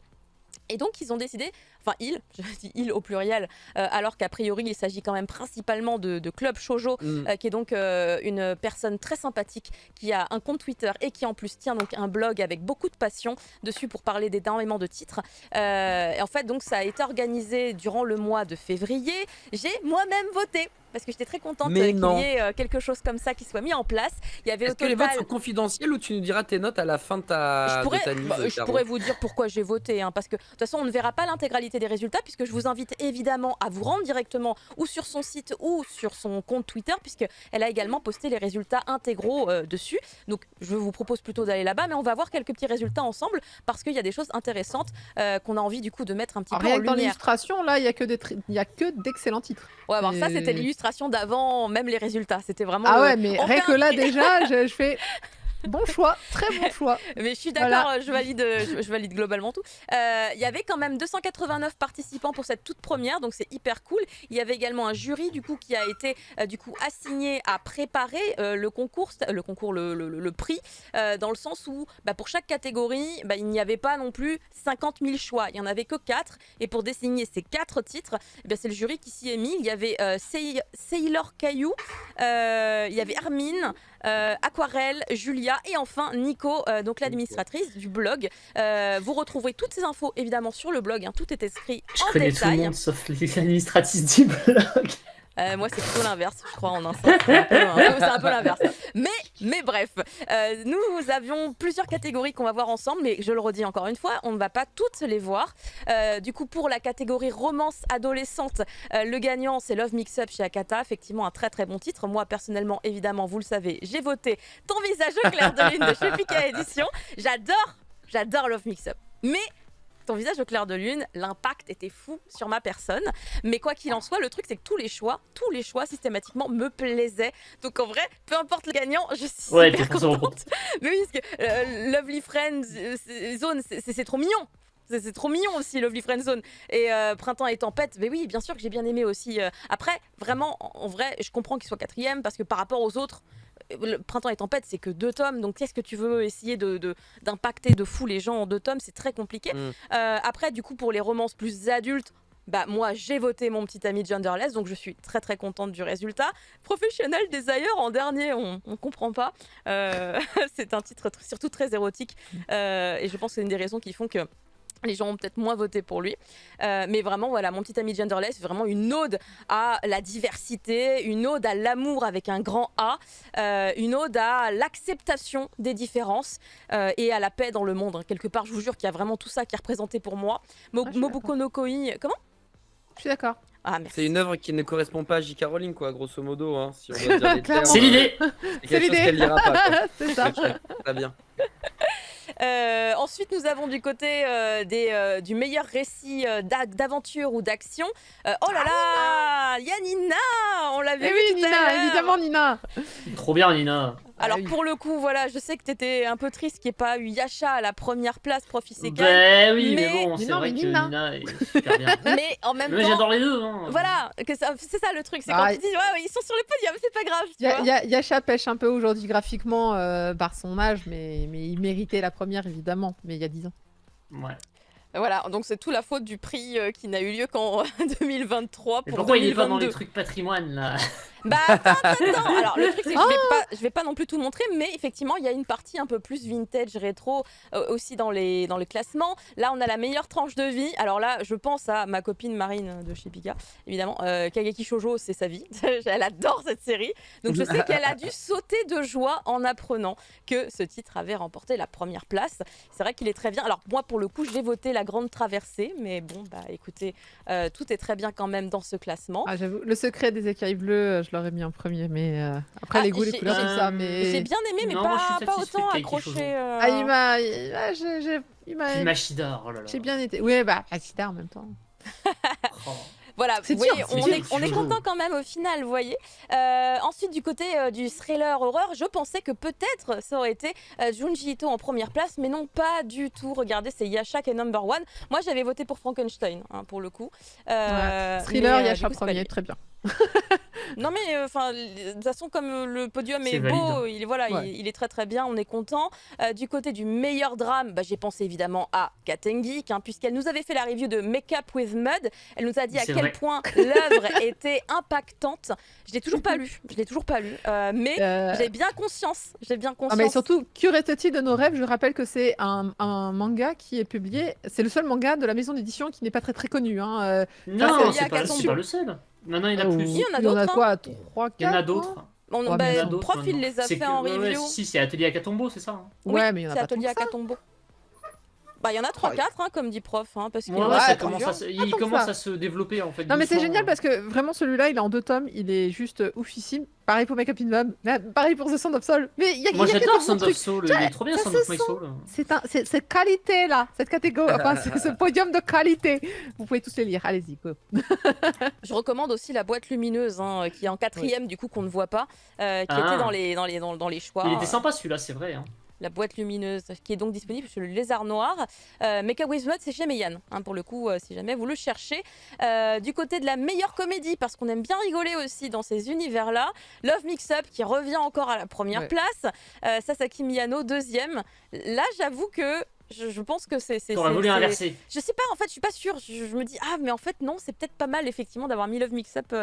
Et donc ils ont décidé, enfin je dis il au pluriel, alors qu'a priori il s'agit quand même principalement de Club Shoujo, qui est donc une personne très sympathique qui a un compte Twitter et qui en plus tient donc un blog avec beaucoup de passion dessus pour parler d'énormément de titres. Et en fait donc ça a été organisé durant le mois de février. J'ai moi-même voté. Parce que j'étais très contente qu'il y ait quelque chose comme ça qui soit mis en place. Il y avait Est-ce que les votes sont confidentiels ou tu nous diras tes notes à la fin de ta news? Je pourrais vous dire pourquoi j'ai voté, parce que de toute façon on ne verra pas l'intégralité des résultats puisque je vous invite évidemment à vous rendre directement ou sur son site ou sur son compte Twitter puisqu'elle a également posté les résultats intégraux dessus. Donc je vous propose plutôt d'aller là-bas, mais on va voir quelques petits résultats ensemble parce qu'il y a des choses intéressantes qu'on a envie du coup de mettre un petit peu en lumière. Dans l'illustration, là, il y a que d'excellents titres. Ouais, alors ça c'était l'illustration d'avant, même les résultats, c'était vraiment... Ah ouais, mais rien que là déjà, je fais... Bon choix, très bon choix. Mais je suis d'accord, je valide globalement tout. Il y avait quand même 289 participants pour cette toute première, donc c'est hyper cool. Il y avait également un jury du coup qui a été assigné à préparer le prix, dans le sens où pour chaque catégorie, il n'y avait pas non plus 50 000 choix. Il n'y en avait que 4. Et pour désigner ces 4 titres, c'est le jury qui s'y est mis. Il y avait Sailor Caillou, il y avait Hermine, Aquarelle, Julia et enfin Nico, donc l'administratrice du blog. Vous retrouverez toutes ces infos évidemment sur le blog, tout est écrit en détail. Je connais tout le monde sauf les administratrices du blog. Moi c'est plutôt l'inverse, je crois en un sens. C'est un peu l'inverse. Mais bref, nous avions plusieurs catégories qu'on va voir ensemble, mais je le redis encore une fois, on ne va pas toutes les voir. Du coup, pour la catégorie romance adolescente, le gagnant c'est Love Mix Up chez Akata, effectivement un très très bon titre. Moi personnellement, évidemment, vous le savez, j'ai voté Ton visage au clair de lune de chez Pika Édition. J'adore Love Mix Up. Mais Ton visage au clair de lune, l'impact était fou sur ma personne. Mais quoi qu'il en soit, le truc c'est que tous les choix systématiquement me plaisaient. Donc en vrai, peu importe le gagnant, je suis super contente. Mais oui, parce que Lovely Friends Zone, c'est trop mignon. C'est trop mignon aussi, Lovely Friend Zone. Et Printemps et Tempête, mais oui, bien sûr que j'ai bien aimé aussi. Après, vraiment, en vrai, je comprends qu'il soit 4e parce que par rapport aux autres, le Printemps et Tempête, c'est que 2 tomes. Donc, qu'est-ce que tu veux essayer d'impacter de fou les gens en 2 tomes? C'est très compliqué. Après, du coup, pour les romances plus adultes, moi, j'ai voté mon petit ami Genderless, donc je suis très très contente du résultat. Professionnel Desire en dernier, on comprend pas. C'est un titre surtout très érotique. Et je pense que c'est une des raisons qui font que les gens ont peut-être moins voté pour lui. Mais vraiment, voilà, mon petit ami Genderless, c'est vraiment une ode à la diversité, une ode à l'amour avec un grand A, une ode à l'acceptation des différences et à la paix dans le monde. Quelque part, je vous jure qu'il y a vraiment tout ça qui est représenté pour moi. Mobuko no Koi... Comment ? Je suis d'accord. Ah, merci. C'est une œuvre qui ne correspond pas à J.K. Rowling, quoi, grosso modo, si on doit dire les termes. C'est l'idée. C'est quelque chose qu'elle lira pas. C'est ça. Très bien. Ensuite, nous avons du côté du meilleur récit d'aventure ou d'action. Oh là là, il y a Nina, on l'avait vu tout à l'heure. Évidemment Nina. Trop bien Nina. Alors pour le coup, voilà, je sais que t'étais un peu triste qu'il n'y ait pas eu Yasha à la première place, Prof Isekai. Ben oui, mais bon, c'est vrai que Nina est super bien. Mais en même temps, j'adore les deux. Voilà, c'est ça le truc, c'est quand tu dis ouais, ils sont sur le podium, c'est pas grave. Yasha pêche un peu aujourd'hui graphiquement par son âge, mais il méritait la première évidemment, mais il y a 10 ans. Ouais. Voilà, donc c'est tout la faute du prix qui n'a eu lieu qu'en 2023 pour pourquoi 2022. il est pas dans les trucs patrimoine là? Attends. Alors le truc c'est que je vais pas non plus tout montrer, mais effectivement il y a une partie un peu plus vintage rétro aussi dans les classements. Là on a la meilleure tranche de vie. Alors là je pense à ma copine Marine de chez Pika, évidemment. Kageki Shoujo c'est sa vie. Elle adore cette série. Donc je sais qu'elle a dû sauter de joie en apprenant que ce titre avait remporté la première place. C'est vrai qu'il est très bien. Alors moi pour le coup j'ai voté La Grande Traversée, mais bon écoutez, tout est très bien quand même dans ce classement. Ah j'avoue, Le Secret des écailles bleues, je l'aurais mis en premier, mais après les goûts, les couleurs, tout ça, mais... J'ai bien aimé, mais pas autant accroché. Il m'a... Puis Machida, oh là là. J'ai bien été... Oui, Machida en même temps. Oh. Voilà, c'est vous voyez, on est dur. content quand même au final, vous voyez. Ensuite, du côté du thriller horreur, je pensais que peut-être ça aurait été Junji Ito en première place, mais non, pas du tout. Regardez, c'est Yasha qui est number 1. Moi, j'avais voté pour Frankenstein, pour le coup. Thriller, Yasha premier, très bien. Non mais enfin de toute façon comme le podium C'est est valide, beau, hein. il est voilà, Ouais. il est très très bien, on est content. Du côté du meilleur drame, j'ai pensé évidemment à Geek, puisqu'elle nous avait fait la review de Make Up with Mud. Elle nous a dit à C'est quel vrai. point l'œuvre était impactante. Je l'ai toujours pas lu, mais Euh, j'ai bien conscience, Ah, mais surtout, Curiosity de nos rêves, je rappelle que c'est un manga qui est publié. C'est le seul manga de la maison d'édition qui n'est pas très très connu. Hein. Non, c'est c'est pas, Akatombo. le seul. Non, il y en a Oh, plus. Il y en a il y en a d'autres, quoi 3, 4 Il y en a d'autres. On, Ouais, mais il y en a d'autres, prof, il maintenant. les a C'est fait que- en ouais, review. si, c'est Atelier Akatombo, c'est ça. Hein. Ouais, mais il y en a C'est pas tant Atelier que ça. Akatombo. Il y en a 3-4, comme dit prof, parce qu'il Ouais, en ouais, a ça plusieurs. commence il tant que commence ça. à se développer en fait. Non, mais c'est doucement, génial hein. parce que vraiment celui-là, il est en 2 tomes, il est juste oufissime. Pareil pour Make Up in Mom, pareil pour The Sound of Soul. Mais il y a, Moi il y a que j'adore des bons Sound of trucs. Soul, il est trop bien ça Sound se of My sent. Soul. C'est cette qualité là, cette catégorie, enfin ce podium de qualité. Vous pouvez tous les lire, allez-y. Go. Je recommande aussi la boîte lumineuse, qui est en 4ème, du coup, qu'on ne voit pas, qui était dans les choix. Il était sympa celui-là, c'est vrai. Hein. La boîte lumineuse, qui est donc disponible sur le Lézard Noir. Make Up With Mud, c'est chez Meian, pour le coup, si jamais vous le cherchez. Du côté de la meilleure comédie, parce qu'on aime bien rigoler aussi dans ces univers-là, Love Mix Up, qui revient encore à la première Ouais. place. Sasaki Miyano, 2ème. Là, j'avoue que je pense que c'est... T'aurais voulu inverser. Je sais pas, en fait, je suis pas sûre. Je me dis, mais en fait, non, c'est peut-être pas mal, effectivement, d'avoir mis Love Mix Up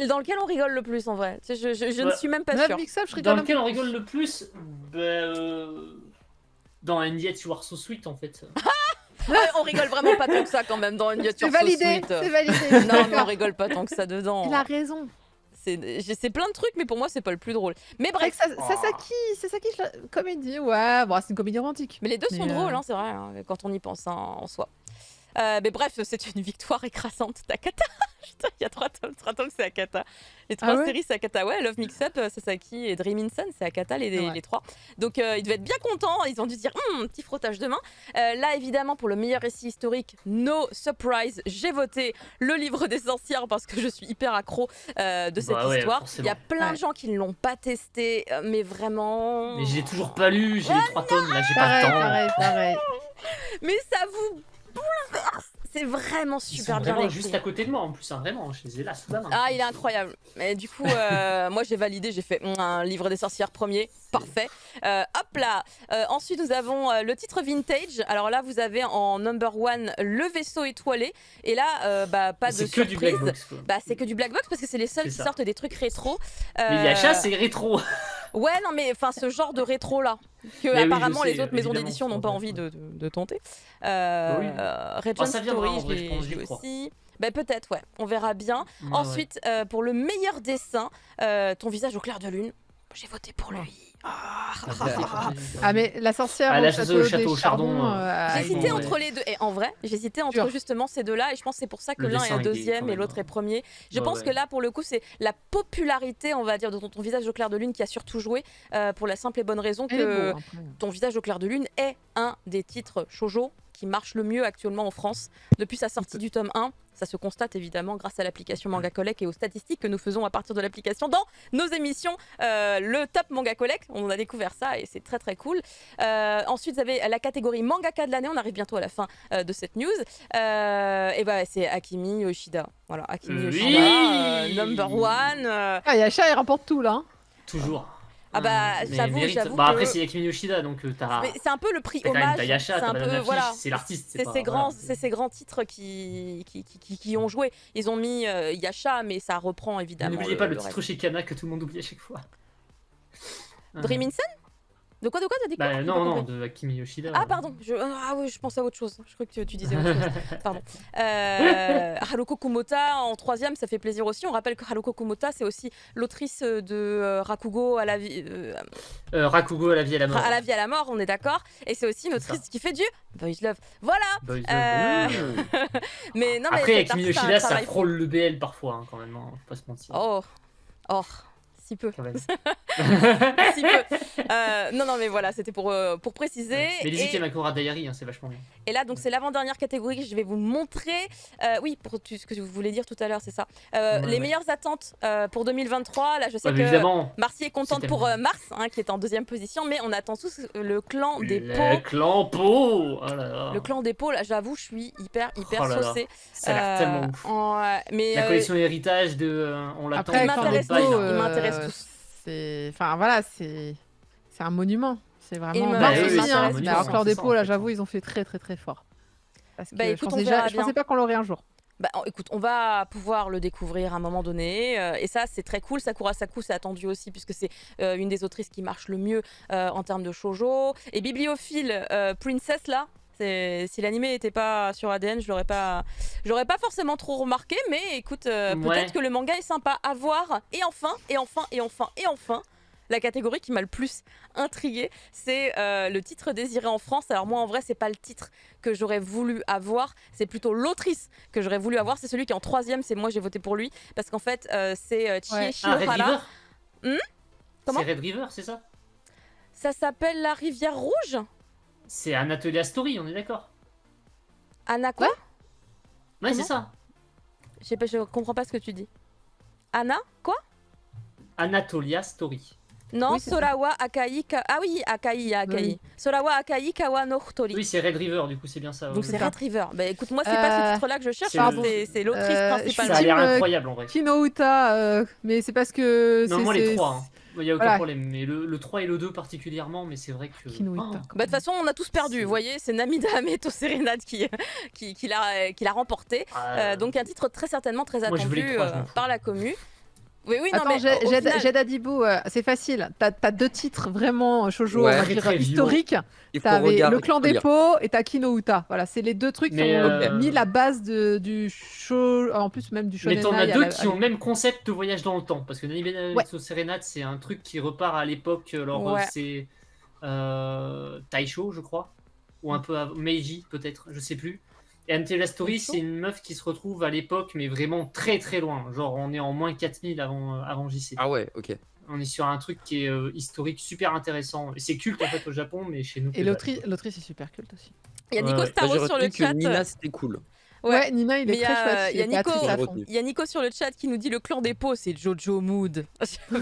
dans lequel on rigole le plus, en vrai. Je ne Ouais. suis même pas Love sûre. Mix Up, je Dans rigole un lequel peu on plus. rigole le plus dans And Yet You Are So Sweet en fait. Ouais, on rigole vraiment pas tant que ça, quand même, dans une C'est So validé, Sweet. c'est validé. Non, mais on rigole pas tant que ça dedans. Il a raison. C'est plein de trucs, mais pour moi, c'est pas le plus drôle. Mais Avec bref. Sasaki, comédie, ouais, bon, c'est une comédie romantique. Mais les deux sont Mais, drôles, c'est vrai, quand on y pense en soi. Mais bref, c'est une victoire écrasante d'Akata. Putain, il y a 3 tomes, c'est Akata. Les 3 Ah ouais séries, c'est Akata. Ouais, Love Mix Up, Sasaki et Dream in Sun, c'est Akata, les 3. Donc, ils devaient être bien contents. Ils ont dû se dire, petit frottage de main. Là, évidemment, pour le meilleur récit historique, no surprise, j'ai voté Le Livre des Sorcières parce que je suis hyper accro de cette ouais, histoire. forcément. Il y a plein de Ouais. gens qui ne l'ont pas testé, mais vraiment. Mais je l'ai toujours pas lu, j'ai les 3 tomes, là j'ai pas le Pareil, temps. pareil. Mais ça vous bouleverse. C'est vraiment Ils super sont bien vraiment écrit. juste à côté de moi en plus, hein, vraiment, je les ai là sous la main. Ah, il est incroyable. Mais du coup, moi j'ai validé, j'ai fait un livre des sorcières premier, parfait. Hop là. Ensuite, nous avons le titre vintage. Alors là, vous avez en number 1 le vaisseau étoilé. Et là, pas de C'est que du black surprise. box quoi. C'est que du black box parce que c'est les seuls C'est qui ça. sortent des trucs rétro. Mais Yasha c'est rétro. Ouais, non, mais enfin, ce genre de rétro là, que Mais oui, apparemment je sais, les autres maisons évidemment, d'édition n'ont c'est pas vrai. envie de tenter. Oui. Regent ça viendra, Story, en vrai, je pense, je j'y l'ai crois. aussi. Peut-être, ouais, on verra bien. Ouais, Ensuite, pour le meilleur dessin, ton visage au clair de lune, j'ai voté pour lui. Ah, mais la sorcière Ah, au la château, château des au chardon, chardons, J'ai hésité ouais. entre les deux. Et en vrai, j'hésitais entre Dur. justement ces deux-là. Et je pense que c'est pour ça que Le l'un est dessin, un il est deuxième quand et même, l'autre est premier. Je Ouais, pense ouais. que là, pour le coup, c'est la popularité, on va dire, de ton visage au clair de lune qui a surtout joué. Pour la simple et bonne raison Elle est que beau, après. ton visage au clair de lune est un des titres shoujo qui marche le mieux actuellement en France depuis sa sortie du tome 1. Ça se constate évidemment grâce à l'application Manga Collect et aux statistiques que nous faisons à partir de l'application dans nos émissions. Le top Manga Collect, on a découvert ça et c'est très très cool. Ensuite, vous avez la catégorie Mangaka de l'année. On arrive bientôt à la fin de cette news. C'est Akimi Yoshida. Voilà, Akimi Oui. Yoshida, number 1. Ah, Yasha, il remporte tout là. Hein. Toujours. Mais j'avoue Bah après que- c'est Yakimi Yoshida donc t'as Mais c'est un peu le prix quand même hommage. ta Yasha, C'est t'as un Madame peu, Affiche, voilà. c'est l'artiste. C'est pas- ces voilà. grands titres qui ont joué. Ils ont mis Yasha, mais ça reprend évidemment. N'oubliez pas le reste. titre chez Kana que tout le monde oublie à chaque fois. Dream in Sun De quoi t'as dit quoi? Bah J'ai non, pas non, compris. de Akimi Yoshida. Ah pardon, oui, je pensais à autre chose. Je crois que tu disais autre chose. Pardon. Haruko Kumota en 3ème, ça fait plaisir aussi. On rappelle que Haruko Kumota, c'est aussi l'autrice de Rakugo à la vie, Rakugo à la vie et à la mort. à la vie à la mort, on est d'accord. Et c'est aussi une C'est autrice qui fait du boys love. Voilà. Boys Love. Mais non, mais Après cet Akimi artiste a un Yoshida ça travail fou. frôle le BL parfois hein, quand même, hein, faut pas se mentir. Oh, si peu. quand même. Si peu. Non, mais voilà, c'était pour préciser. Mais les Et- Ike Makura Diary, hein, c'est vachement bien. Et là, donc, c'est l'avant-dernière catégorie que je vais vous montrer. Oui, pour ce que vous voulez dire tout à l'heure, c'est ça. Ouais, Les ouais. meilleures attentes pour 2023. Là, je sais Ouais, mais que évidemment, Marcy est contente c'est pour tellement- Mars, hein, qui est en deuxième position, mais on attend tous le clan des le pots. clan Po. Oh là là. Le clan des pots, là, j'avoue, je suis hyper Oh là là. saucée. Ça a l'air tellement ouf. Mais La collection héritage de on l'attend. Après, il Clan m'intéresse des tous, Pots, il m'intéresse tous. c'est... Enfin, voilà, c'est un monument. C'est vraiment... Il me- Mars Bah oui, aussi, c'est un hein. monument, Mais alors, Clan c'est des ça, Pots, en là, fait. j'avoue, ils ont fait très, très, très fort. Parce que Bah, écoute, on je verra pensais bien. pas qu'on l'aurait un jour. Bah, écoute, on va pouvoir le découvrir à un moment donné. Et ça, c'est très cool. Sakura Saku, c'est attendu aussi, puisque c'est une des autrices qui marche le mieux en termes de shoujo. Et bibliophile, Princess, là, si l'animé n'était pas sur ADN, je l'aurais pas forcément trop remarqué. Mais écoute, Ouais. peut-être que le manga est sympa à voir. Et enfin, la catégorie qui m'a le plus intriguée, c'est le titre désiré en France. Alors moi, en vrai, c'est pas le titre que j'aurais voulu avoir, c'est plutôt l'autrice que j'aurais voulu avoir. C'est celui qui est en 3e, c'est moi, j'ai voté pour lui. Parce qu'en fait, c'est Chie Ah, Red Shiohara. River. Comment C'est Red River, c'est ça? Ça s'appelle La Rivière Rouge. C'est Anatolia Story, on est d'accord? Anna quoi? Ouais, c'est Comment ça. Je comprends pas ce que tu dis. Anna quoi? Anatolia Story. Non, Oui, c'est ça. Sorawa Akai. Ah oui, Akai. Oui. Sorawa Akai Kawa no Hutori. Oui, c'est Red River, du coup, c'est bien ça. Donc ouais. c'est ça. Red River. Bah écoute, moi c'est pas ce titre-là que je cherche, c'est hein, le- c'est l'autrice je suis Ça a principalement. l'air Team, incroyable en vrai. Kinouta, mais c'est parce que... Non, moi les trois, hein. Il n'y a aucun Voilà. problème. Mais le 3 et le 2 particulièrement, mais c'est vrai que. Kinouta. Oh, Bah, de toute façon, on a tous perdu. C'est- Vous voyez, c'est Namida Ameto Serenade qui l'a remporté. Donc un titre très certainement très Moi, je veux les attendu trois, je m'en fous. par la commu. Oui, non, Attends, mais au final- Jed Adibou, c'est facile. T'as deux titres vraiment shoujo, Ouais. on va Très, dire, très vieux. historiques. Il faut T'avais regarder, le clan il faut des lire. pots et t'as Kinouta. Voilà, c'est les deux trucs qui Mais, ont mis la base du show, en plus même du shonen. Mais t'en as deux qui ont le même concept de voyage dans le temps. Parce que Nani Ouais. Serenade, c'est un truc qui repart à l'époque. Alors, Ouais. c'est Taisho, je crois. Ou un peu Meiji, peut-être, je sais plus. Et Anatolia Story, Taisho c'est une meuf qui se retrouve à l'époque, mais vraiment très très loin. Genre, on est en moins 4000 avant JC. Ah ouais, ok. On est sur un truc qui est historique, super intéressant. Et c'est culte en fait au Japon, mais chez nous. Et l'autrice est super culte aussi. Il y a Ouais, Nico ouais. Moi, Staro j'ai sur le retenu que chat. Nina, c'était cool. Ouais, Nina, il Mais est très chouette. il y a est pas Nico- triste à fond. retenu. Il y a Nico sur le chat qui nous dit le clan des pots, c'est Jojo Mood. Attends,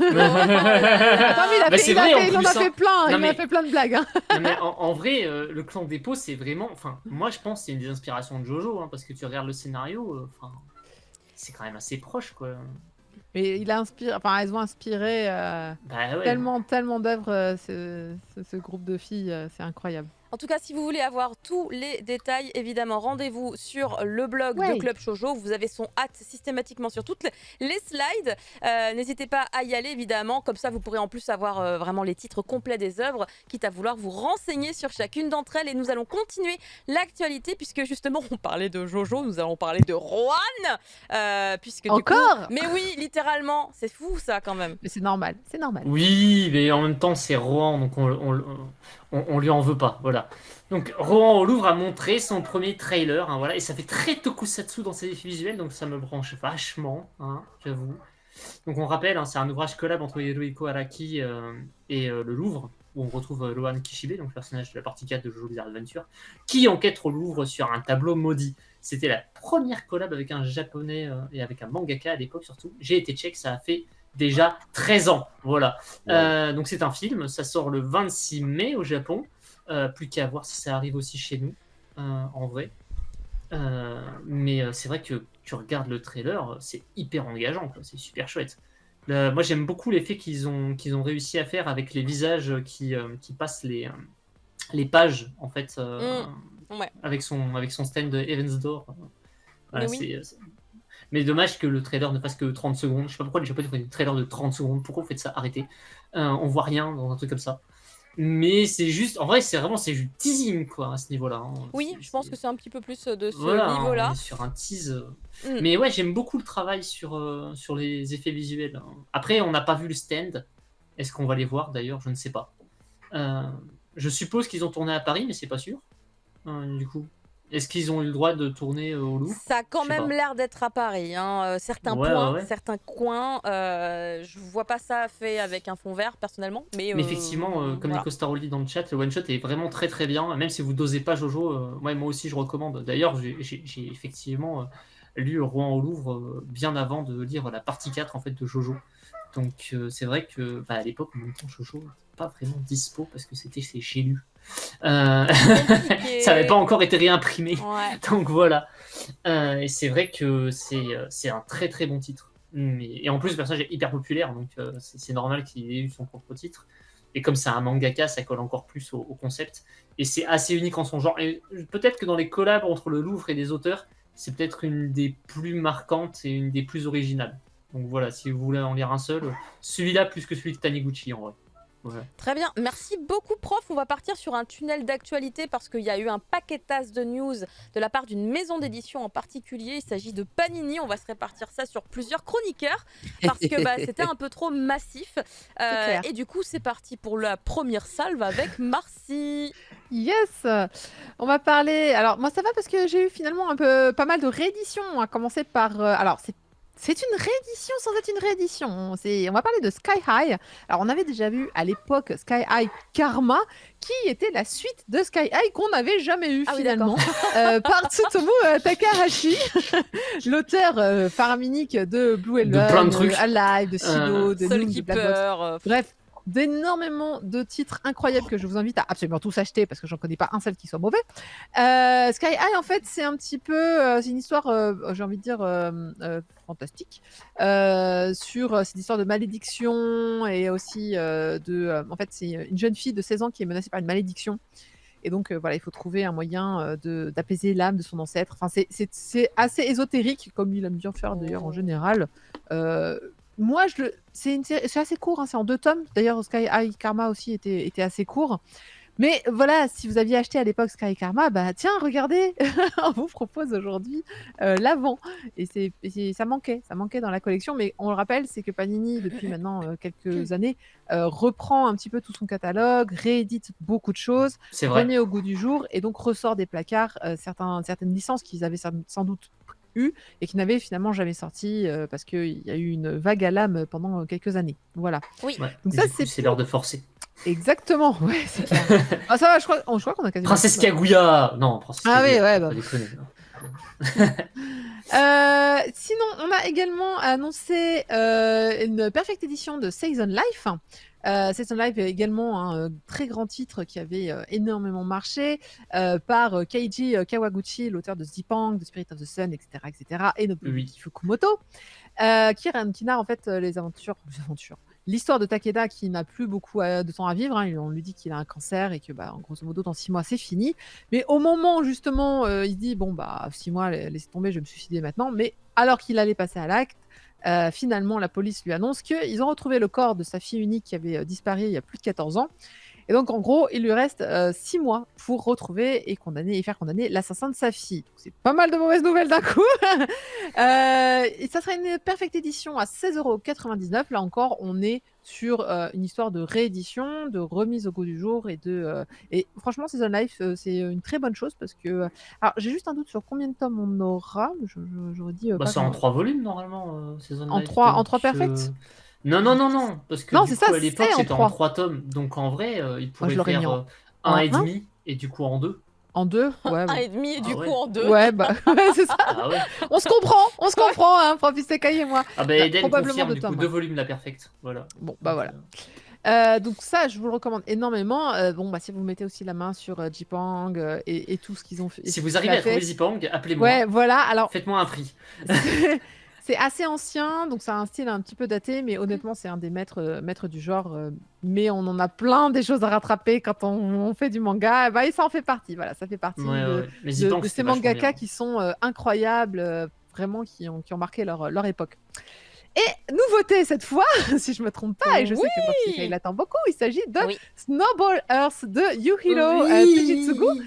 mais Bah, c'est il vrai, en en a plus, fait hein. plein. Non, Il en a mais- fait plein de blagues. Hein. Non, mais en vrai, le clan des pots, c'est vraiment. Enfin, moi je pense que c'est une des inspirations de Jojo, hein, parce que tu regardes le scénario, enfin, c'est quand même assez proche, quoi. Mais il a inspiré, enfin, elles ont inspiré Bah ouais. tellement d'œuvres, ce groupe de filles, c'est incroyable. En tout cas, si vous voulez avoir tous les détails, évidemment, rendez-vous sur le blog Ouais. de Club Shoujo. Vous avez son hâte systématiquement sur toutes les slides. N'hésitez pas à y aller, évidemment. Comme ça, vous pourrez en plus avoir vraiment les titres complets des œuvres, quitte à vouloir vous renseigner sur chacune d'entre elles. Et nous allons continuer l'actualité, puisque justement, on parlait de Jojo, nous allons parler de Rohan. Puisque, du coup- Encore Mais oui, littéralement, c'est fou ça quand même. Mais c'est normal, c'est normal. Oui, mais en même temps, c'est Rohan, donc on lui en veut pas. Voilà. Donc, Rohan au Louvre a montré son premier trailer, hein, voilà, et ça fait très tokusatsu dans ses effets visuels, donc ça me branche vachement, hein, j'avoue. Donc, on rappelle, hein, c'est un ouvrage collab entre Hirohiko Araki et le Louvre, où on retrouve Rohan Kishibe, donc le personnage de la partie 4 de Jojo's Bizarre Adventure, qui enquête au Louvre sur un tableau maudit. C'était la première collab avec un japonais et avec un mangaka à l'époque, surtout. J'ai été check, ça a fait déjà 13 ans. Voilà. Donc c'est un film, ça sort le 26 mai au Japon. Plus qu'à voir si ça arrive aussi chez nous, en vrai. Mais c'est vrai que tu regardes le trailer, c'est hyper engageant, quoi. C'est super chouette. Moi j'aime beaucoup l'effet qu'ils ont réussi à faire avec les visages qui passent les pages, en fait, Ouais. avec son stand de Heaven's Door. Voilà, Mais oui. Mais dommage que le trailer ne fasse que 30 secondes. Je sais pas pourquoi les Japonais font des trailers de 30 secondes. Pourquoi vous faites ça? Arrêtez. On voit rien dans un truc comme ça. Mais c'est juste, en vrai, c'est du teasing, quoi, à ce niveau-là. Hein. Oui, je pense que c'est un petit peu plus de ce Voilà, hein, niveau-là. on est sur un tease. Mm. Mais ouais, j'aime beaucoup le travail sur les effets visuels. Hein. Après, on n'a pas vu le stand. Est-ce qu'on va les voir d'ailleurs? Je ne sais pas. Je suppose qu'ils ont tourné à Paris, mais c'est pas sûr. Du coup, Est-ce qu'ils ont eu le droit de tourner au Louvre? Ça a quand Je sais même pas. l'air d'être à Paris, hein. Certains Ouais, points, ouais, ouais. certains coins, je vois pas ça fait avec un fond vert personnellement, mais Mais effectivement, comme voilà. Nico Staroli dit dans le chat, le one shot est vraiment très très bien. Même si vous dosez pas Jojo, ouais, moi aussi je recommande. D'ailleurs, j'ai effectivement lu Rouen au Louvre bien avant de lire la partie 4 en fait de Jojo. Donc c'est vrai que à l'époque, en même temps, Jojo n'était pas vraiment dispo parce que c'était chez J'ai lu. Compliqué. Ça n'avait pas encore été réimprimé. Ouais. Donc voilà. Et c'est vrai que c'est un très très bon titre. Et en plus, le personnage est hyper populaire, donc c'est normal qu'il ait eu son propre titre. Et comme c'est un mangaka, ça colle encore plus au concept. Et c'est assez unique en son genre. Et peut-être que dans les collabs entre le Louvre et des auteurs, c'est peut-être une des plus marquantes et une des plus originales. Donc voilà, si vous voulez en lire un seul, celui-là plus que celui de Taniguchi en vrai. Voilà. Très bien, merci beaucoup prof. On va partir sur un tunnel d'actualité parce qu'il y a eu un paquetage de news de la part d'une maison d'édition en particulier. Il s'agit de Panini. On va se répartir ça sur plusieurs chroniqueurs parce que c'était un peu trop massif. clair. Et du coup, c'est parti pour la première salve avec Marcy. Yes! On va parler. Alors, moi, ça va parce que j'ai eu finalement pas mal de rééditions. On va commencer par. Alors, c'est une réédition sans être une réédition. On va parler de Sky High. Alors, on avait déjà vu à l'époque Sky High Karma, qui était la suite de Sky High qu'on n'avait jamais eu Ah oui, finalement, par Tsutomu Takahashi, l'auteur faraminique de Blue Heaven, De plein de trucs. Alive, de Sido, de Soul Noom, de Black Box. Keeper. Bref, d'énormément de titres incroyables que je vous invite à absolument tous acheter parce que j'en connais pas un seul qui soit mauvais. Sky High, en fait, c'est un petit peu, c'est une histoire, j'ai envie de dire, fantastique, sur cette histoire de malédiction et aussi en fait, c'est une jeune fille de 16 ans qui est menacée par une malédiction. Et donc, voilà, il faut trouver un moyen d'apaiser l'âme de son ancêtre. Enfin, c'est assez ésotérique, comme il aime bien faire d'ailleurs en général. Moi, c'est assez court, hein, c'est en 2 tomes. D'ailleurs, Sky High Karma aussi était assez court. Mais voilà, si vous aviez acheté à l'époque Sky Karma, tiens, regardez, on vous propose aujourd'hui l'avant. Et ça manquait dans la collection. Mais on le rappelle, c'est que Panini, depuis maintenant quelques années, reprend un petit peu tout son catalogue, réédite beaucoup de choses, C'est vrai. remet au goût du jour et donc ressort des placards certaines licences qu'ils avaient sans doute eu et qui n'avaient finalement jamais sorti parce qu'il y a eu une vague à l'âme pendant quelques années. Voilà. Oui. Ouais. Donc Et ça, du coup, c'est l'heure de forcer. Exactement, ouais, c'est clair. Ah, ça va, je crois qu'on a quasiment. Princesse Kaguya. Non, Princesse Ah oui, Kaguya, ouais, faut bah. pas déconner. Sinon, on a également annoncé une perfect édition de Season Life. Season Life est également un très grand titre qui avait énormément marché par Keiji Kawaguchi, l'auteur de Zipang, de Spirit of the Sun, etc., et Nobuki Fukumoto, qui narre en fait l'histoire de Takeda qui n'a plus beaucoup de temps à vivre. On lui dit qu'il a un cancer et que, en grosso modo, dans 6 mois, c'est fini. Mais au moment où, justement, il se dit, 6 mois, laissez tomber, je vais me suicider maintenant. Mais alors qu'il allait passer à l'acte, finalement, la police lui annonce qu'ils ont retrouvé le corps de sa fille unique qui avait disparu il y a plus de 14 ans. Et donc, en gros, il lui reste 6 mois pour retrouver et faire condamner l'assassin de sa fille. Donc, c'est pas mal de mauvaises nouvelles d'un coup. Et ça sera une perfect édition à 16,99 €. Là encore, on est sur une histoire de réédition, de remise au goût du jour et franchement, Season Life, c'est une très bonne chose parce que... Alors, j'ai juste un doute sur combien de tomes on aura. J'aurais dit... C'est en 3 volumes normalement, Season En Life. 3 perfect Non, parce que Non, du c'est coup, ça, à l'époque, c'est en c'était en 3. 3 tomes. Donc en vrai, il je pourrait l'aurais mis faire en 1,5 et du coup en 2. En 2 Ouais. Un et demi et du Ah coup ouais. en 2. Ouais, ouais, c'est ça. Ah ouais. On se comprend, hein, Prof Isekai et moi. Ah bah Eden probablement confirme 2 du coup tomes. 2 volumes la perfecte. Voilà. Bon, voilà. Donc ça, je vous le recommande énormément. Si vous mettez aussi la main sur Jipang et tout ce qu'ils ont fait. Si vous arrivez à trouver Zipang, appelez-moi. Ouais, voilà. Alors, faites-moi un prix. c'est assez ancien, donc ça a un style un petit peu daté, mais honnêtement, c'est un des maîtres du genre. Mais on en a plein des choses à rattraper quand on fait du manga. Et ça en fait partie. Voilà, ça fait partie de ces mangaka qui sont incroyables, vraiment, qui ont marqué leur époque. Et nouveauté cette fois, si je me trompe pas, et je sais que Proxy il l'attend beaucoup, il s'agit de Oui. Snowball Earth de Yuhiro Fujitsugu,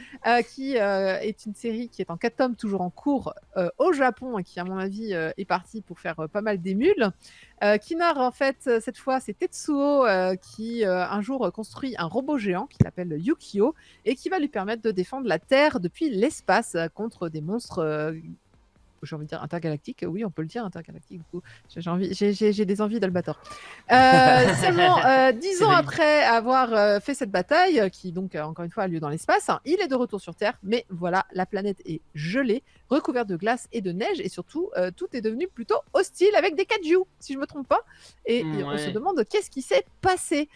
qui est une série qui est en 4 tomes, toujours en cours au Japon, et qui, à mon avis, est partie pour faire pas mal d'émules. Qui narre en fait, cette fois, c'est Tetsuo qui un jour construit un robot géant qu'il appelle Yukio et qui va lui permettre de défendre la Terre depuis l'espace contre des monstres. J'ai envie de dire intergalactiques, oui, on peut le dire intergalactique. Du coup, j'ai des envies d'Albator. Seulement 10 ans après avoir fait cette bataille, qui donc encore une fois a lieu dans l'espace, il est de retour sur Terre, mais voilà, la planète est gelée, recouverte de glace et de neige, et surtout tout est devenu plutôt hostile avec des kaiju, si je me trompe pas. Et on se demande qu'est-ce qui s'est passé.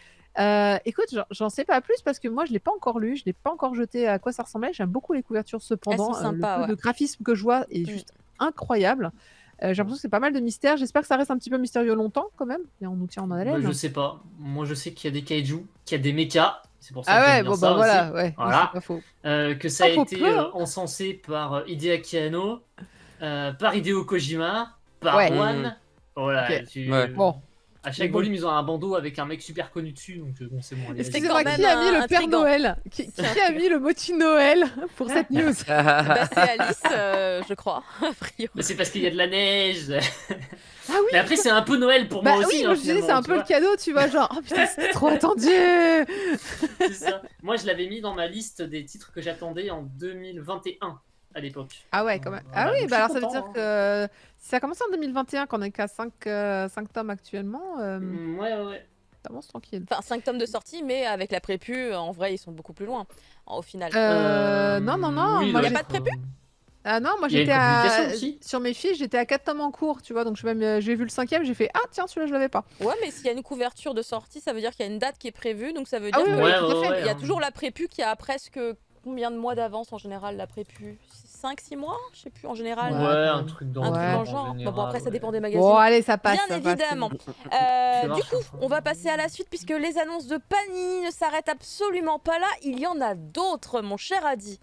Écoute, j'en sais pas plus parce que moi je l'ai pas encore lu, je l'ai pas encore jeté à quoi ça ressemblait. J'aime beaucoup les couvertures cependant. Elles sont sympas, le peu de graphisme que je vois est juste incroyable. J'ai l'impression que c'est pas mal de mystères. J'espère que ça reste un petit peu mystérieux longtemps quand même. Et on nous tient en haleine. Je sais pas. Moi je sais qu'il y a des kaiju, qu'il y a des mechas. C'est pour ça que Ah ouais, j'aime bien bon ça bah voilà, aussi. ouais, Voilà. c'est pas faux. Que ça a Pas faux été peu. encensé par Hideaki Anno, par Hideo Kojima, par Ouais. One. Voilà. Ok. Ouais. Bon. À chaque bon. volume, ils ont un bandeau avec un mec super connu dessus, donc bon, c'est bon. Allez, C'était vas-y. quand Excusez-moi, même qui a mis le Père intriguant. Noël qui a mis le motif Noël pour cette news? Bah, c'est Alice, je crois, a priori. Mais c'est parce qu'il y a de la neige. Ah oui. Mais après, c'est un peu Noël pour Bah moi aussi. oui, hein, moi je disais c'est finalement, un tu peu le vois. cadeau, tu vois, genre oh putain c'est trop attendu. C'est ça. Moi, je l'avais mis dans ma liste des titres que j'attendais en 2021 à l'époque. Ah ouais, quand même. Voilà, Ah oui, donc bah je alors suis ça veut dire content, que si ça a commencé en 2021, qu'on est qu'à 5 tomes actuellement, Ouais. t'avances tranquille. Enfin, 5 tomes de sortie, mais avec la prépu, en vrai, ils sont beaucoup plus loin, au final. Non, oui, moi y a j'ai... pas de prépu Ah non, moi Il y a une j'étais communication à... aussi. Sur mes fiches, j'étais à 4 tomes en cours, tu vois, donc j'ai vu le 5e, j'ai fait ah tiens, celui-là je l'avais pas. Ouais, mais s'il y a une couverture de sortie, ça veut dire qu'il y a une date qui est prévue, donc ça veut Ah dire oui, qu'il oui, Ouais, tout à fait. y a hein. toujours la prépu qui a presque combien de mois d'avance en général, la prépu 5-6 mois Je sais plus, en général. Ouais, Ouais, quand un même. truc dans Un truc Ouais. dans le genre. Bah bon, après, ça dépend des magazines. Bon, allez, ça passe. Bien ça passe, évidemment. c'est bon. Du coup, on va passer à la suite puisque les annonces de Panini ne s'arrêtent absolument pas là. Il y en a d'autres, mon cher Adi.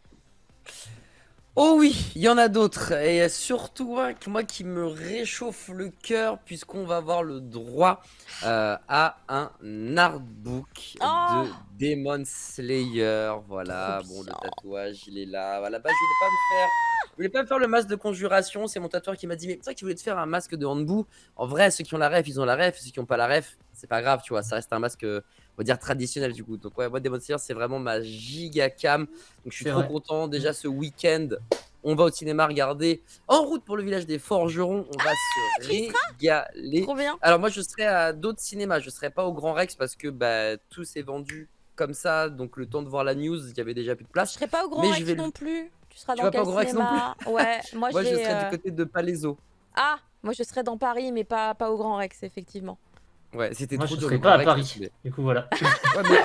Oh oui, il y en a d'autres. Et surtout un que moi qui me réchauffe le cœur puisqu'on va avoir le droit à un artbook Oh. de Demon Slayer. Voilà, Trop bon, le bien. tatouage, il est là. À la base, je voulais pas me faire le masque de conjuration. C'est mon tatoueur qui m'a dit, mais toi qui voulais te faire un masque de handbou. En vrai, ceux qui ont la ref, ils ont la ref. Ceux qui n'ont pas la ref, c'est pas grave, tu vois. Ça reste un masque, on va dire, traditionnel du coup. Donc ouais, moi, Demon Slayer, c'est vraiment ma giga cam. Donc je suis C'est trop vrai. content. Déjà ce week-end, on va au cinéma regarder En route pour le village des forgerons. On va se régaler. Trop bien. Alors moi, je serai à d'autres cinémas. Je serai pas au Grand Rex parce que bah, tout s'est vendu comme ça. Donc le temps de voir la news, il y avait déjà plus de Je place. serai pas au Grand Mais je Rex vais le- non plus. Tu seras Tu dans vas pas quel au Grand Rex non cinéma Ouais, moi, Moi, je j'ai, serai du côté de Palaiso. Ah, moi je serai dans Paris, mais pas au Grand Rex, effectivement. Ouais, c'était Moi, trop je dur, serais le pas à Grand Paris. Rex, mais- Du coup, voilà. Ouais, mais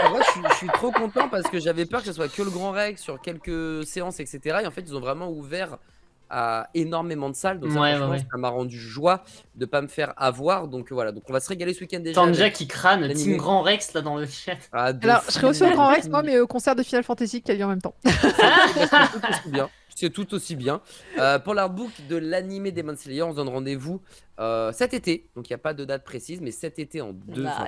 en vrai, je suis trop content parce que j'avais peur que ce soit que le Grand Rex sur quelques séances, etc. Et en fait, ils ont vraiment ouvert à énormément de salles. Donc, ça, Ouais, franchement, ouais. ça m'a rendu joie de pas me faire avoir. Donc, voilà. Donc, on va se régaler ce week-end déjà. Tanja avec qui crâne l'animé. Team Grand Rex là dans le chat. Ah, de Alors, je serai aussi au fou. Grand Rex, moi, mais au concert de Final Fantasy qui a lieu en même temps. C'est tout aussi bien. C'est tout aussi bien. Pour l'artbook de l'animé Demon Slayer, on se donne rendez-vous cet été. Donc il n'y a pas de date précise, mais cet été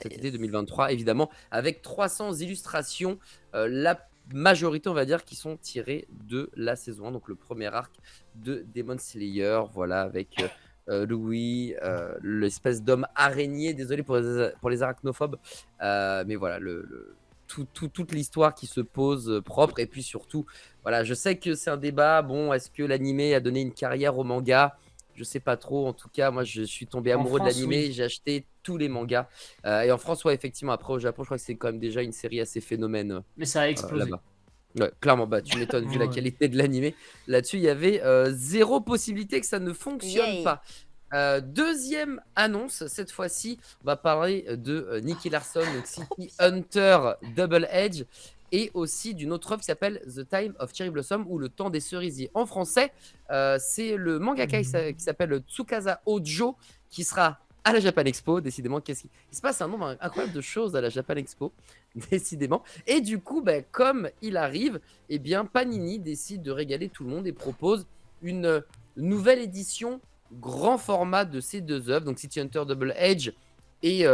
cet été 2023, évidemment, avec 300 illustrations. La majorité, on va dire, qui sont tirées de la saison 1, donc le premier arc de Demon Slayer. Voilà, avec Louis, l'espèce d'homme araignée. Désolé pour les arachnophobes, mais voilà, toute l'histoire qui se pose propre. Et puis surtout, voilà, je sais que c'est un débat. Bon, est-ce que l'animé a donné une carrière au manga? Je sais pas trop. En tout cas, moi, je suis tombé En amoureux France, de l'animé. oui. J'ai acheté tous les mangas. Et en France, ouais, effectivement. Après, au Japon, je crois que c'est quand même déjà une série assez phénomène Mais ça a explosé. là-bas. Ouais, clairement, bah, tu m'étonnes, vu la Ouais. qualité de l'animé. Là-dessus, il y avait zéro possibilité que ça ne fonctionne Yay. pas. Deuxième annonce, cette fois-ci, on va parler de Nicky Larson, donc City Hunter Double Edge, et aussi d'une autre œuvre qui s'appelle The Time of Cherry Blossom, ou Le Temps des Cerisiers. En français, c'est le mangaka qui s'appelle Tsukasa Ojo, qui sera à la Japan Expo. Décidément, il se passe un nombre incroyable de choses à la Japan Expo, décidément. Et du coup, bah, comme il arrive, eh bien, Panini décide de régaler tout le monde et propose une nouvelle édition grand format de ces deux œuvres, donc City Hunter Double Edge et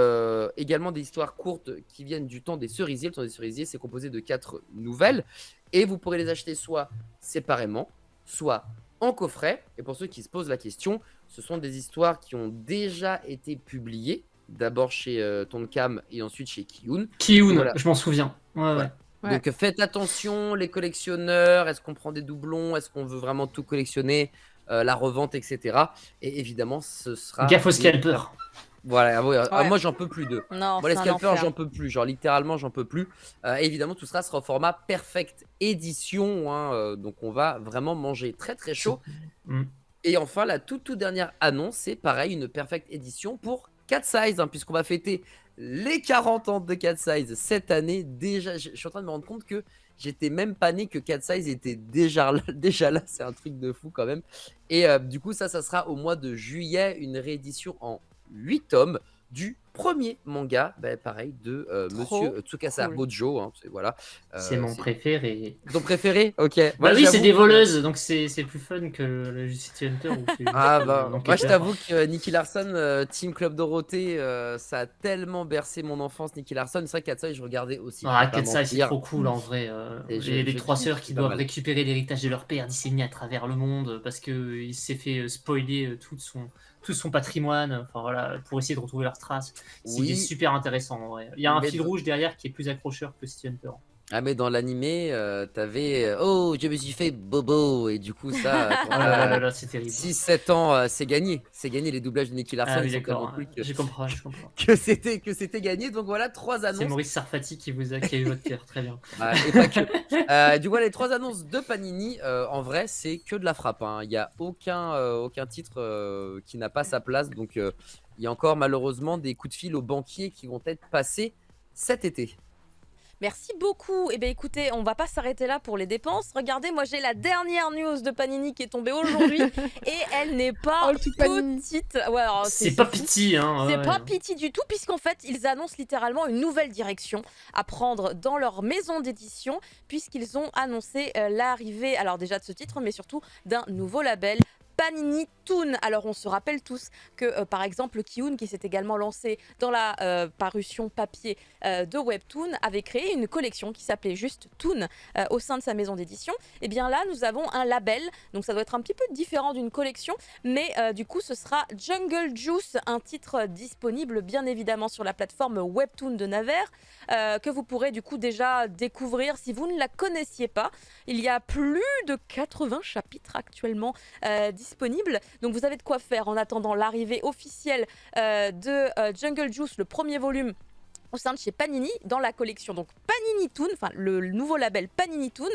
également des histoires courtes qui viennent du temps des cerisiers. Le temps des cerisiers, c'est composé de 4 nouvelles et vous pourrez les acheter soit séparément, soit en coffret. Et pour ceux qui se posent la question, ce sont des histoires qui ont déjà été publiées, d'abord chez Tonkam et ensuite chez Kiyun. Kiyun, Voilà. je m'en souviens. Ouais. Ouais. Donc faites attention, les collectionneurs, est-ce qu'on prend des doublons, est-ce qu'on veut vraiment tout collectionner, la revente, etc. Et évidemment, ce sera... Gaffe au scalper. Voilà, Ouais. moi j'en peux plus de. Non, Moi les c'est un scalpers, enfer. j'en peux plus, genre littéralement j'en peux plus. Évidemment, tout sera au format Perfect Edition, hein, donc on va vraiment manger très très chaud. Mm. Et enfin, la toute dernière annonce, c'est pareil, une Perfect Edition pour Cat Size, hein, puisqu'on va fêter les 40 ans de Cat Size cette année. Déjà, je suis en train de me rendre compte que j'étais même pas né que Cat Size était déjà là, c'est un truc de fou quand même. Et du coup, ça sera au mois de juillet, une réédition en 8 tomes du premier manga, pareil, de monsieur Tsukasa cool. Bojo. Hein, voilà, C'est mon préféré. Ton préféré? Ok. Bah Moi, oui, c'est j'avoue des que- voleuses, donc c'est plus fun que le City Hunter. Où c'est Ah juste bah, un moi je enquêteur. t'avoue que Nicky Larson, Team Club Dorothée, ça a tellement bercé mon enfance, Nicky Larson. C'est vrai qu'à ça, je regardais aussi. Ah, je vais pas Katsai, c'est mentir. trop cool en vrai. Et Les je trois kiffe, sœurs c'est qui pas doivent mal. récupérer l'héritage de leur père disséminé à travers le monde parce qu'il s'est fait spoiler tout son patrimoine, enfin voilà, pour essayer de retrouver leurs traces. C'est Oui. super intéressant en vrai. Il y a un Mais fil dans- rouge derrière qui est plus accrocheur que City Hunter. Ah mais dans l'animé, t'avais oh je me suis fait bobo et du coup ça, quand Oh là là t'as là là, c'est terrible. 6-7 ans, c'est gagné, les doublages de Nicky Larson Ah oui, ils sont tellement d'accord. cool Je comprends. que c'était gagné. Donc voilà 3 C'est annonces. Maurice Sarfati qui a eu votre cœur, très bien. Et pas que. Du coup, les 3 annonces de Panini, en vrai, c'est que de la frappe, hein. Il n'y a aucun titre qui n'a pas sa place. Donc, il y a encore malheureusement des coups de fil aux banquiers qui vont être passés cet été. Merci beaucoup. Eh bien, écoutez, on va pas s'arrêter là pour les dépenses. Regardez, moi j'ai la dernière news de Panini qui est tombée aujourd'hui et elle n'est pas Oh, le tout Panini. petite. Ouais, alors, C'est pas fou. pitié, hein. C'est ouais. pas pitié du tout, puisqu'en fait, ils annoncent littéralement une nouvelle direction à prendre dans leur maison d'édition, puisqu'ils ont annoncé l'arrivée, alors déjà de ce titre, mais surtout d'un nouveau label. Panini Toon. Alors on se rappelle tous que par exemple Kiyun, qui s'est également lancé dans la parution papier de Webtoon, avait créé une collection qui s'appelait juste Toon au sein de sa maison d'édition. Et bien là nous avons un label, donc ça doit être un petit peu différent d'une collection, mais du coup ce sera Jungle Juice, un titre disponible bien évidemment sur la plateforme Webtoon de Naver, que vous pourrez du coup déjà découvrir si vous ne la connaissiez pas. Il y a plus de 80 chapitres actuellement disponibles, donc vous avez de quoi faire en attendant l'arrivée officielle de Jungle Juice, le premier volume au sein de chez Panini, dans la collection donc Panini Toon, enfin le nouveau label Panini Toon.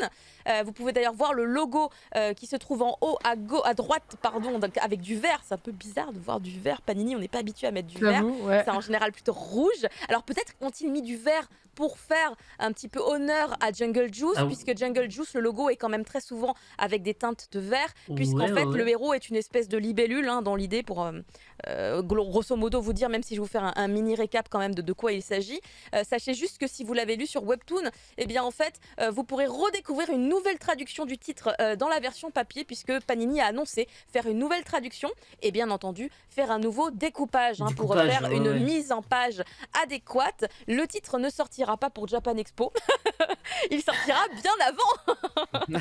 Vous pouvez d'ailleurs voir le logo qui se trouve en haut à droite, pardon, donc avec du vert. C'est un peu bizarre de voir du vert. Panini, on n'est pas habitué à mettre du vert. J'avoue, ouais. C'est en général plutôt rouge. Alors peut-être ont-ils mis du vert pour faire un petit peu honneur à Jungle Juice, Ah oui. puisque Jungle Juice, le logo est quand même très souvent avec des teintes de vert, puisqu'en Ouais, fait ouais. le héros est une espèce de libellule, hein, dans l'idée, pour grosso modo vous dire, même si je vais vous faire un mini récap quand même de quoi il s'agit. Sachez juste que si vous l'avez lu sur Webtoon, eh bien en fait vous pourrez redécouvrir une nouvelle traduction du titre dans la version papier, puisque Panini a annoncé faire une nouvelle traduction et bien entendu faire un nouveau découpage, hein, pour Découpage, faire ouais, une ouais. mise en page adéquate. Le titre ne sortira pas pour Japan Expo. Il sortira bien avant.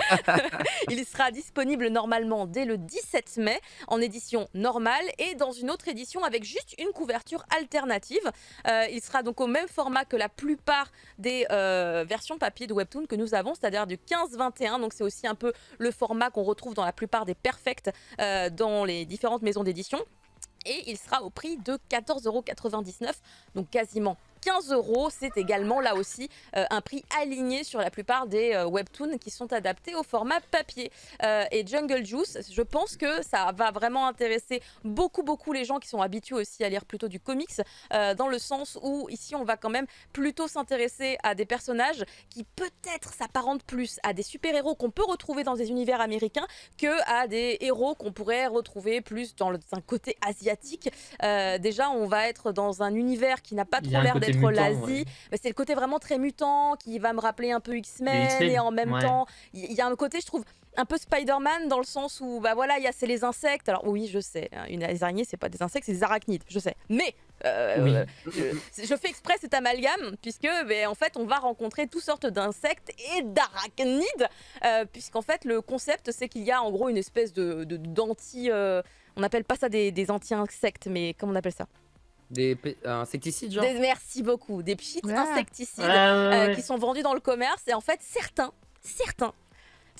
Il sera disponible normalement dès le 17 mai en édition normale et dans une autre édition avec juste une couverture alternative. Il sera donc au même format que la plupart des versions papier de Webtoon que nous avons, c'est-à-dire du 15-21. Donc c'est aussi un peu le format qu'on retrouve dans la plupart des Perfect dans les différentes maisons d'édition. Et il sera au prix de 14,99 €, donc quasiment 15 €. C'est également là aussi un prix aligné sur la plupart des webtoons qui sont adaptés au format papier. Et Jungle Juice, je pense que ça va vraiment intéresser beaucoup les gens qui sont habitués aussi à lire plutôt du comics, dans le sens où ici on va quand même plutôt s'intéresser à des personnages qui peut-être s'apparentent plus à des super-héros qu'on peut retrouver dans des univers américains que à des héros qu'on pourrait retrouver plus dans un côté asiatique. Déjà on va être dans un univers qui n'a pas Il y a trop un l'air côté d'être mutant, l'Asie. ouais. Mais c'est le côté vraiment très mutant qui va me rappeler un peu Les X-Men, X-Men, et en même ouais. temps il y a un côté, je trouve, un peu Spider-Man dans le sens où bah voilà, c'est les insectes. Alors oui, je sais, hein, les araignées c'est pas des insectes, c'est des arachnides, je sais. Mais je fais exprès cet amalgame puisque en fait on va rencontrer toutes sortes d'insectes et d'arachnides puisqu'en fait le concept c'est qu'il y a en gros une espèce d'anti on appelle pas ça des anti-insectes, mais comment on appelle ça? Des insecticides, genre? Merci beaucoup. Des petits insecticides qui sont vendus dans le commerce. Et en fait, certains, tu sais,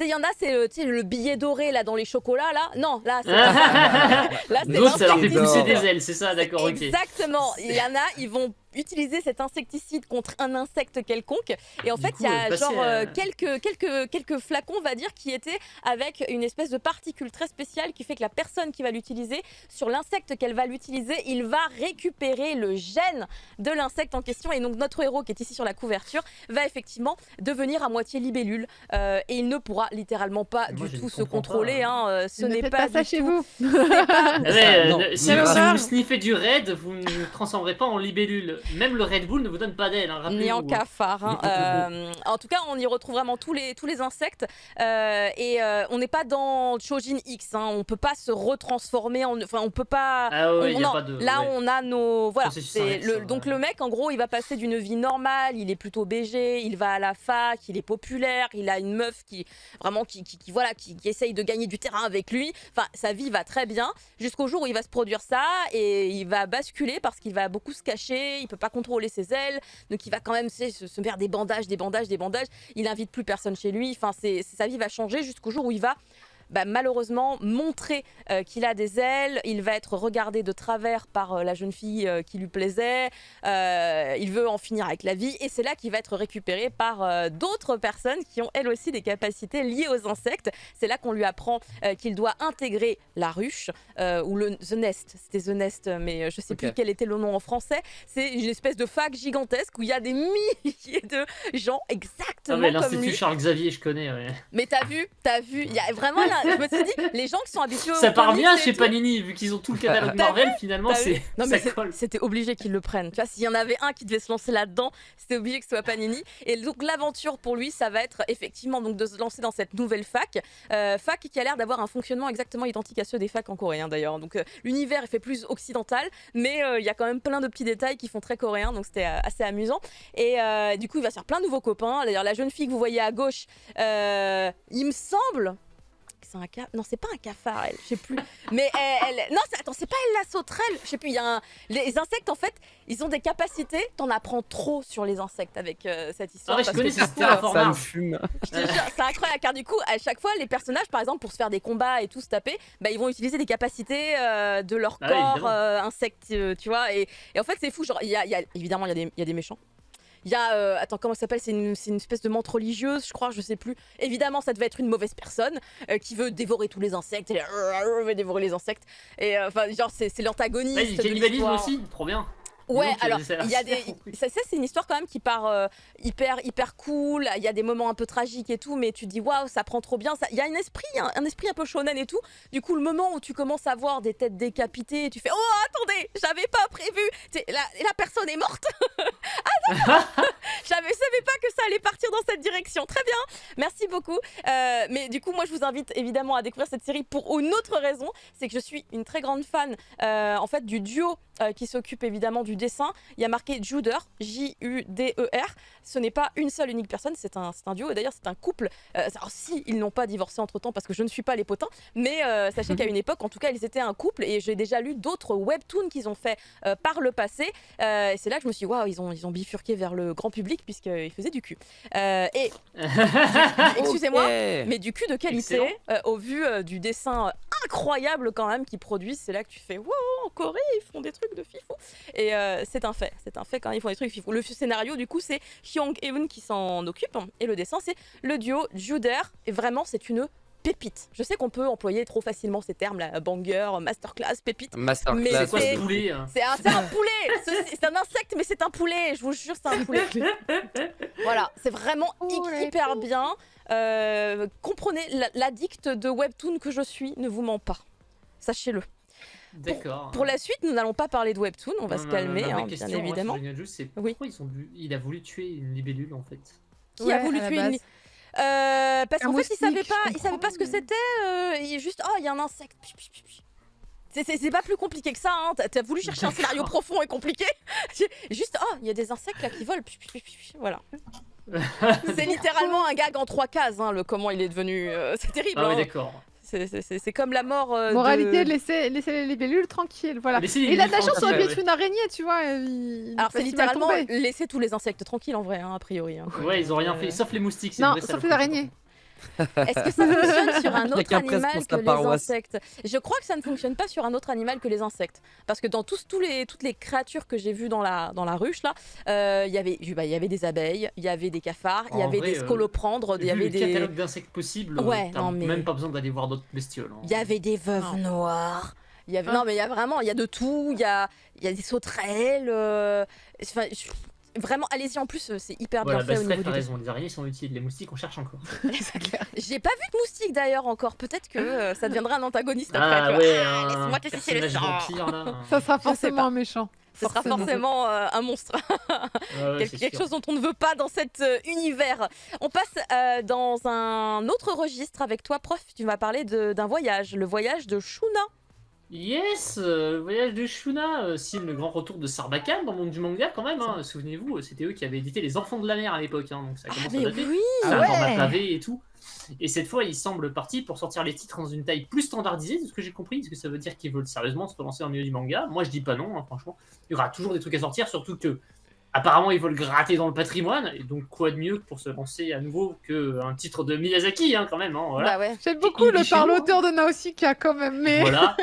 il y en a, c'est le billet doré là dans les chocolats là. Non, là, c'est là, c'est D'autres, ça leur fait l'insecticide. pousser des ailes, c'est ça, d'accord, ok. Exactement. Il y en a, ils vont utiliser cet insecticide contre un insecte quelconque. Et en Du fait, coup, il y a passer genre à- quelques flacons, on va dire, qui étaient avec une espèce de particule très spéciale qui fait que la personne qui va l'utiliser, sur l'insecte qu'elle va l'utiliser, il va récupérer le gène de l'insecte en question. Et donc, notre héros, qui est ici sur la couverture, va effectivement devenir à moitié libellule. Et il ne pourra littéralement pas Moi, du je tout ne se comprends pas, contrôler. Hein. Ce Ne n'est faites pas pas ça du chez tout- vous. ce n'est pas- Ah ouais, Non, si, quelle si horreur. vous sniffez du raid, vous ne vous transformerez pas en libellule. Même le Red Bull ne vous donne pas d'aile, hein, ni en rappelez-vous. cafard. Hein. En tout cas, on y retrouve vraiment tous les insectes. On n'est pas dans Chojin X. Hein. On peut pas se retransformer. Enfin, on peut pas. Ah ouais, il n'y a non, pas de... là, ouais. on a nos. Voilà. Processus c'est inverse, ouais. donc le mec, en gros, il va passer d'une vie normale. Il est plutôt BG. Il va à la fac. Il est populaire. Il a une meuf qui vraiment qui essaye de gagner du terrain avec lui. Enfin, sa vie va très bien jusqu'au jour où il va se produire ça et il va basculer parce qu'il va beaucoup se cacher. Il peut pas contrôler ses ailes. Donc il va quand même se faire des bandages. Il invite plus personne chez lui. Enfin, sa vie va changer jusqu'au jour où il va malheureusement montrer qu'il a des ailes. Il va être regardé de travers par la jeune fille qui lui plaisait. Il veut en finir avec la vie et c'est là qu'il va être récupéré par d'autres personnes qui ont elles aussi des capacités liées aux insectes. C'est là qu'on lui apprend qu'il doit intégrer la ruche ou The Nest. C'était The Nest, mais je sais plus quel était le nom en français. C'est une espèce de fac gigantesque où il y a des milliers de gens exactement Ah mais comme l'Institut lui. Charles Xavier, je connais, ouais. Mais t'as vu, il y a vraiment là, je me suis dit, les gens qui sont habitués au Ça part comics bien et chez tout, Panini, vu qu'ils ont tout le catalogue T'as Marvel, finalement, t'as vu c'est Non mais ça colle. c'était obligé qu'ils le prennent. Tu vois, s'il y en avait un qui devait se lancer là-dedans, c'était obligé que ce soit Panini. Et donc l'aventure pour lui, ça va être effectivement donc de se lancer dans cette nouvelle fac, fac qui a l'air d'avoir un fonctionnement exactement identique à ceux des facs en coréen d'ailleurs. Donc l'univers est fait plus occidental, mais il y a quand même plein de petits détails qui font très coréen, donc c'était assez amusant. Et du coup, il va se faire plein de nouveaux copains. D'ailleurs, la jeune fille que vous voyez à gauche, il me semble. C'est un non, c'est pas un cafard, elle, je sais plus. Mais non, attends, c'est pas elle la sauterelle, je sais plus. Il y a les insectes en fait, ils ont des capacités. T'en apprends trop sur les insectes avec cette Ah histoire. ouais, je parce connais que ces du coup, Ça me terraformars. fume. je te jure, c'est incroyable car du coup, à chaque fois, les personnages, par exemple, pour se faire des combats et tout se taper, ils vont utiliser des capacités de leur Ah ouais, corps évidemment. insectes, tu vois. Et en fait, c'est fou. Genre, évidemment, il y a des méchants. Il y a, attends, comment ça s'appelle, c'est une espèce de menthe religieuse, je crois, je sais plus. Évidemment, ça devait être une mauvaise personne qui veut dévorer tous les insectes. Elle veut dévorer les insectes. Et enfin, genre, c'est l'antagoniste. Ah, il y a de du cannibalisme l'histoire. aussi, trop bien. Ouais, Donc, alors ça a l'air il y a super des, cool. ça c'est une histoire quand même qui part hyper cool. Il y a des moments un peu tragiques et tout, mais tu te dis waouh, ça prend trop bien. Il y a un esprit un peu shonen et tout. Du coup, le moment où tu commences à voir des têtes décapitées, et tu fais oh attendez, j'avais pas prévu. La personne est morte. Je savais pas que ça allait partir dans cette direction. Très bien, merci beaucoup. Mais du coup, moi, je vous invite évidemment à découvrir cette série pour une autre raison, c'est que je suis une très grande fan en fait du duo qui s'occupe évidemment du dessin. Il y a marqué Juder, J-U-D-E-R. Ce n'est pas une seule unique personne, c'est un duo. Et d'ailleurs, c'est un couple. Alors, si ils n'ont pas divorcé entre temps, parce que je ne suis pas les potins, mais sachez qu'à une époque, en tout cas, ils étaient un couple. Et j'ai déjà lu d'autres webtoons qu'ils ont fait par le passé. Et c'est là que je me suis dit, waouh, ils ont bifurqué vers le grand public, puisqu'ils faisaient du cul. Et excusez-moi, Ok. mais du cul de qualité, au vu du dessin incroyable quand même qu'ils produisent, c'est là que tu fais wow, en Corée ils font des trucs de fifou. Et c'est un fait quand même, ils font des trucs de fifou. Le scénario du coup c'est Hyung Eun qui s'en occupe et le dessin c'est le duo Juder et vraiment c'est une pépite. Je sais qu'on peut employer trop facilement ces termes là, banger, masterclass, pépite. Mais Masterclass. C'est quoi c'est- ce poulet hein C'est un poulet, c'est un insecte mais c'est un poulet, je vous jure c'est un poulet. Voilà, c'est vraiment hyper bien. Comprenez, l'addict de webtoon que je suis ne vous ment pas. Sachez-le. D'accord. Pour la suite, nous n'allons pas parler de webtoon, on va se calmer, Ma vraie hein, question, bien moi, évidemment. sur Génial Juice, c'est Oui. pourquoi il a voulu tuer une libellule en fait. Qui a Ouais, voulu à la tuer base. une... Parce Un qu'en fait, il moustique, je savait pas ce que comprends, c'était. Il est juste, oh, il y a un insecte. C'est pas plus compliqué que ça. Hein. T'as voulu chercher un scénario profond et compliqué. Juste, oh, il y a des insectes là qui volent. Voilà. C'est littéralement un gag en 3 cases. Hein, le comment il est devenu. C'est terrible. Ah oui, Hein. d'accord. C'est comme la mort. Moralité, de... laissez les libellules tranquilles, voilà. Laissez les Et il a de la libellules chance, ça aurait pu tranquilles, être une araignée, tu vois. Alors c'est il va littéralement tomber. laisser tous les insectes tranquilles en vrai, hein, a priori. Hein. Ouais, ils ont rien fait, sauf les moustiques. C'est Non, une vraie sauf les saloperie. araignées. Est-ce que ça fonctionne sur un autre Chacun presse animal pour que sa les paroisse. insectes? Je crois que ça ne fonctionne pas sur un autre animal que les insectes. Parce que dans toutes les créatures que j'ai vues dans la ruche, là, il y avait des abeilles, il y avait des cafards, il y En avait vrai, des scolopendres, il y Vu avait le des... catalogue d'insectes possibles, Ouais, t'as non, mais- même pas besoin d'aller voir d'autres bestioles. Hein. Il y avait des veuves Non. noires. Il y avait... Hein? Non, mais il y a de tout. Il y a des sauterelles. Enfin, vraiment, allez-y, en plus, c'est hyper Voilà, bien fait au Steph niveau a du raison, les araignées sont utiles, les moustiques on cherche encore. C'est clair. J'ai pas vu de moustique d'ailleurs encore. Peut-être que ça deviendra un antagoniste après. Ah tu vois. ouais, Ah, un laisse-moi te sucer le personnage sang. vampire là. Ça sera Je sais forcément pas. un méchant. Ce sera forcément un monstre. Ouais, c'est Quelque sûr. chose dont on ne veut pas dans cet univers. On passe dans un autre registre avec toi, prof. Tu vas parler d'un voyage, le voyage de Shuna. Yes, le voyage de Shuna, signe le grand retour de Sarbacane dans le monde du manga quand même. Hein. Souvenez-vous, c'était eux qui avaient édité Les Enfants de la Mer à l'époque, hein, donc ça Ah commence mais à dater. oui. C'est un ouais. format pavé et tout. Et cette fois, ils semblent partis pour sortir les titres dans une taille plus standardisée, de ce que j'ai compris. Est-ce que ça veut dire qu'ils veulent sérieusement se relancer dans le milieu du manga? Moi, je dis pas non, hein, franchement. Il y aura toujours des trucs à sortir, surtout que apparemment ils veulent gratter dans le patrimoine. Et donc, quoi de mieux que pour se lancer à nouveau qu'un titre de Miyazaki, hein, quand même. Hein, voilà. Bah ouais. J'aime beaucoup il est le chez nous, parle-auteur de Nausicaa quand même, mais... Voilà.